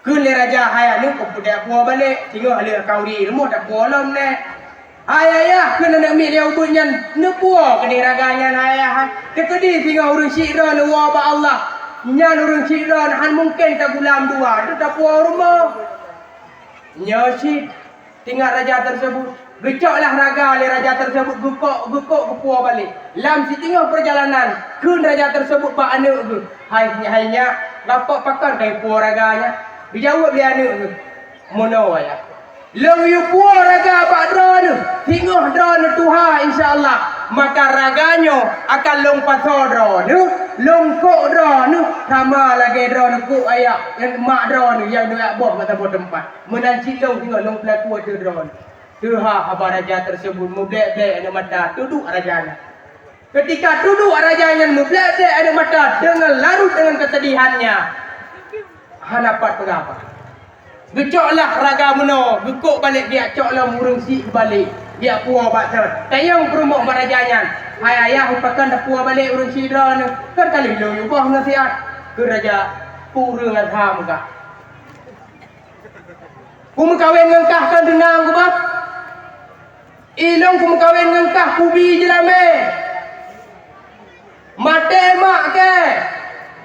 Kun le raja ayah ni kepudak puas balik. Tengok le kau di rumah tak puas lom ne. Ayah kena nak ambil dia ubunnya nepua ke dia raganya ayah. Kekedi tinggal urang syikra ni wabak Allah. Nyan urang syikra han mungkin tak gulam dua. Itu tak puas rumah. Nyasyid tinggal raja tersebut. Gecoklah raga oleh raja tersebut. Gukok kepua balik. Lam si tengah perjalanan. Kun raja tersebut pak anak tu. Hainya bapak pakar kaya puas raganya. Dijawab dia anak tu. Mono ayah. Long yu puas raga pak drone. Hingga drone Tuhan insyaAllah. Maka raganyo akan long pasal drone. Long kok drone. Sama lagi drone kok ayak. Yang mak drone yang dia buat kat tempat. Menanci long tengok long pelaku ada drone. Tuhan abah raja tersebut. Mublek-blek ada mata. Duduk rajanya. Ketika duduk rajanya. Mublek-blek ada mata. Dengan larut dengan kesedihannya. Hanapat pengapa. Gecoklah raga meno, gekok balik dia coklah murung si balik. Dia puas bakar. Tayang perumok marajanya. Hai ayah upakan dah puas balik urang sidra ni. Kan kali lo ubah nasihat ke raja purung azham ka. Ku kawin ngengkah kan denang ku bah. Ilong ku kawin ngengkah kubi jelame. Mate mak ke?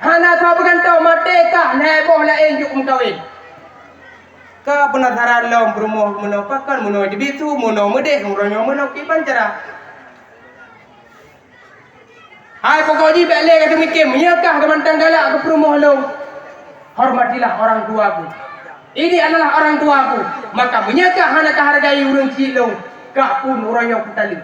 Hana kau bergantau mate kah neboh lain juk mengkawin. Ka penasaran long berumah meno pakan meno di bitu meno medeh ngronyo meno kiban cara. Hai pokok ji bek le kata mikir menyekah ke mantang galak ke perumah long. Hormatilah orang tuaku. Ini adalah orang tuaku. Maka menyekah hana hargai urang cik long. Kak pun orangnya petali.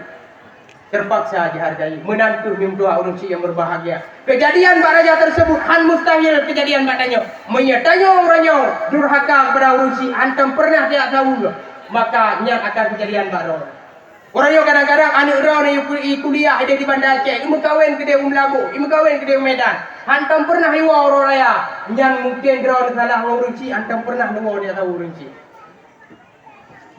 Terpaksa dihargai. Menantu mimdua orang cik yang berbahagia. Kejadian Pak Raja tersebut han mustahil kejadian katanya. Menyetanya orangnya durhaka kepada orang cik. Antum pernah tidak tahu. Maka nyat akan kejadian Pak Raja. Orangnya kadang-kadang anak orang yang kuliah dia di Banda Aceh. Ibu kahwin ke dia Labu. Ibu kahwin ke dia Medan. Antum pernah hiwa orang raya. Yang mungkin orang salah orang cik. Antum pernah dengar dia tahu orang cik.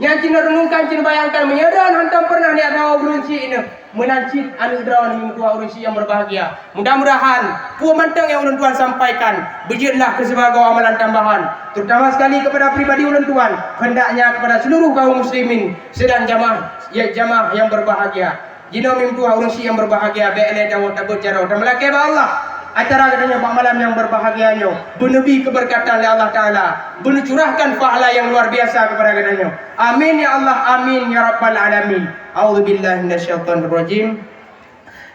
Yang Cina renungkan, Cina bayangkan, menyedan hantam pernah lihat tahu berunci ini menancit anu drawn yang tua urunci yang berbahagia. Mudah-mudahan puan mantang yang ulun tuan sampaikan berjadilah sebagai amalan tambahan, terutama sekali kepada pribadi ulun tuan, hendaknya kepada seluruh kaum muslimin sedang jamaah yang berbahagia. Jino mimtua urunci yang berbahagia, be'ele dawat abud jarau dan melaki Allah. Acara katanya Pak malam yang berbahagianya benebi keberkatan oleh Allah Ta'ala, mencurahkan pahala yang luar biasa kepada katanya. Amin ya Allah, amin ya Rabbal Alamin. A'udzubillahi minasyaitonirrajim.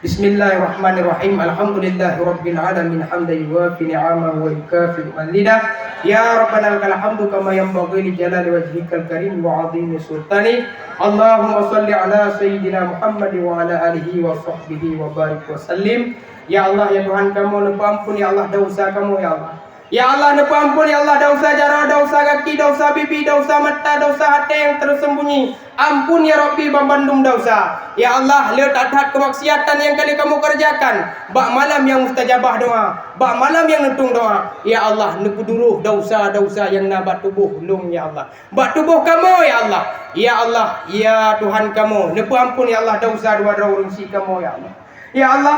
Bismillahirrahmanirrahim. Alhamdulillahi Rabbil Alamin. Hamdan yuwafi ni'amahu wa yukafi mazida. Ya Rabbana lakal hamdu kama yanbaghi li jalali wajhikal karim wa 'azimi sultani. Allahumma salli ala sayyidina Muhammad wa ala alihi wa sahbihi wa barik wa sallim. Ya Allah, ya Tuhan kamu, lupa ampun ya Allah dosa kamu ya Allah. Ya Allah, lupa ampun ya Allah dosa jara, dosa kaki, dosa pipi, dosa mata, dosa hati yang tersembunyi. Ampun ya Rabbi bambandum dosa. Ya Allah, letak kemaksiatan yang kali kamu kerjakan. Bak malam yang mustajabah doa, bak malam yang nentung doa. Ya Allah, nukuduruh dosa-dosa yang nabat tubuh lung ya Allah. Bak tubuh kamu ya Allah. Ya Allah, ya Tuhan kamu, lupa ampun ya Allah dosa dua urunsi kamu ya Allah. Ya Allah,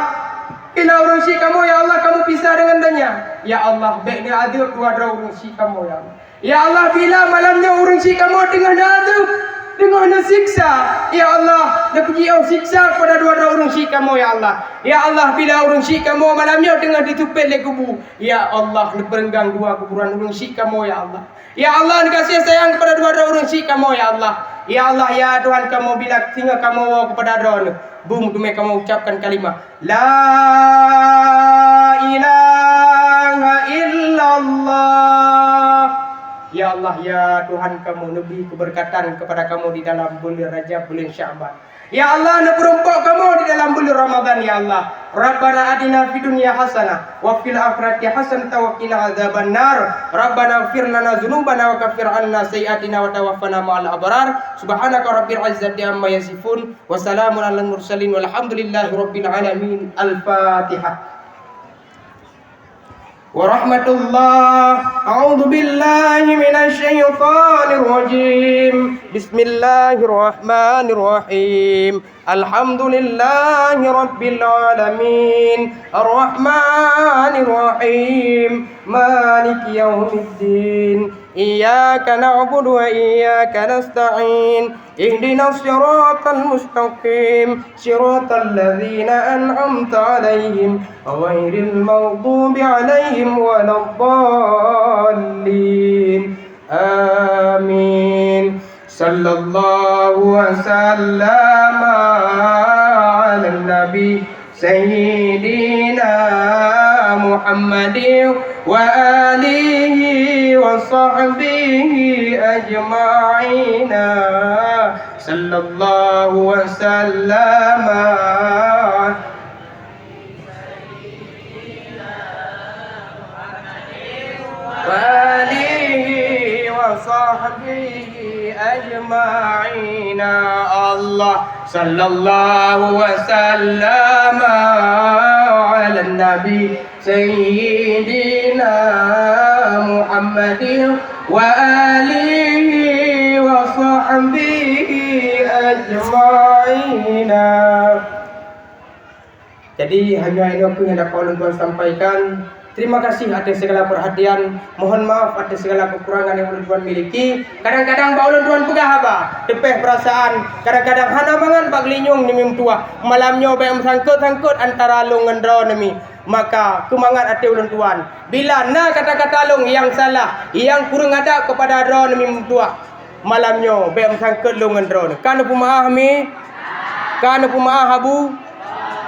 bila urunsi kamu ya Allah, kamu pisah dengan danya. Ya Allah, baiknya adil dua urunsi kamu ya Allah. Ya Allah, bila malamnya urunsi kamu dengan adil, dengan siksa. Ya Allah, nak pergi siksa kepada dua urunsi kamu ya Allah. Ya Allah, bila urunsi kamu malamnya dengan ditupel le kubu. Ya Allah, nak berenggang dua kuburan urunsi kamu ya Allah. Ya Allah, nak kasih sayang kepada dua urunsi kamu ya Allah. Ya Allah, ya Tuhan kamu, bila tinggal kamu kepada drone, boom, dume kamu ucapkan kalimat La ilaha illallah. Ya Allah, ya Tuhan kamu, lebih keberkatan kepada kamu di dalam bulan Rajab, bulan Sya'ban. Ya Allah, neperempok kamu di dalam bulan Ramadan ya Allah. Rabbana adina fid dunya hasanah wa fil akhirati hasanah wa qina adzaban nar. Rabbana ighfir lana dzunubana wa kaffir 'anna sayyi'atina wa tawaffana ma'al abrar. Subhanaka rabbil izzati amma yasifun wa salamun 'alal mursalin walhamdulillahi rabbil alamin. Al-Fatihah. Warahmatullah. A'udzu billahi minasy syaithanir rajim. Bismillahirrahmanirrahim. Alhamdulillahi rabbil alamin. Arrahmanir rahim. Maliki yaumiddin. Iyyaka na'budu wa iyyaka nasta'in. Ihdinas siratal mustaqim. Siratal ladzina an'amta 'alaihim ghairil maghdubi 'alaihim waladdallin. Amin. Sallallahu wasallam ala nabi sayyidina Muhammadin wa alihi wa sahbihi ajma'ina. Sallallahu wasallam wa alihi wa sahbihi ajma'ina. Allah sallallahu wasallam ala nabi sayyidina Muhammadin wa alihi wa sahbihi ajma'ina. Jadi hanya ini aku yang dapat tuan sampaikan. Terima kasih atas segala perhatian. Mohon maaf atas segala kekurangan yang ulun tuan miliki. Kadang-kadang ba ulun tuan pegah ba, depeh perasaan. Kadang-kadang hana mangan bak linyung ni mim tua. Malamnya ba sangkut-sangkut antara long ngendro nemi. Maka kemangat ati ulun tuan. Bila na kata-kata long yang salah, yang kurang ada kepada dro nemi tua. Malamnya ba sangkut long ngendro. Kan pumaah mi? Kan pumaah abu?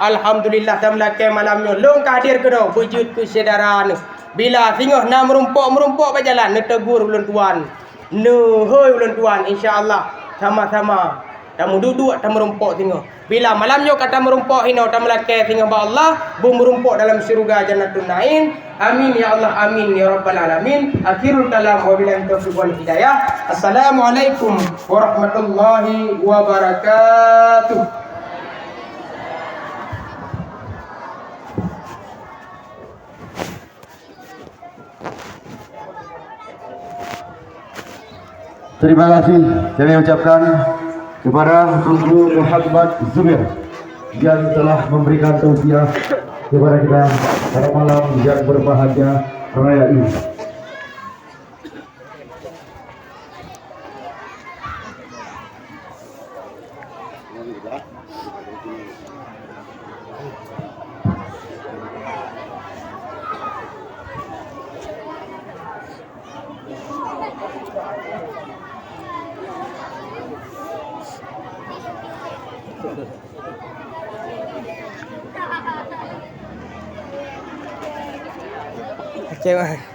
Alhamdulillah tamlake malamnya long kahadir ke do wujud ku sedaran bila tengah na merumpok berjalan ne tegur ulun tuan ne hoi ulun tuan insyaallah sama-sama tamu duduk tamu merumpok tengah bila malamnya kata merumpok hino tamlake tengah ba Allah bu merumpok dalam syurga jannatun naim. Amin ya Allah, amin ya rabbal alamin. Akhirul kalam wa billahi taufiq wal hidayah. Assalamualaikum warahmatullahi wabarakatuh. Terima kasih kami ucapkan kepada Tunku Muhammad Zubair yang telah memberikan tausiah kepada kita pada malam yang berbahagia raya ini. Kecewa.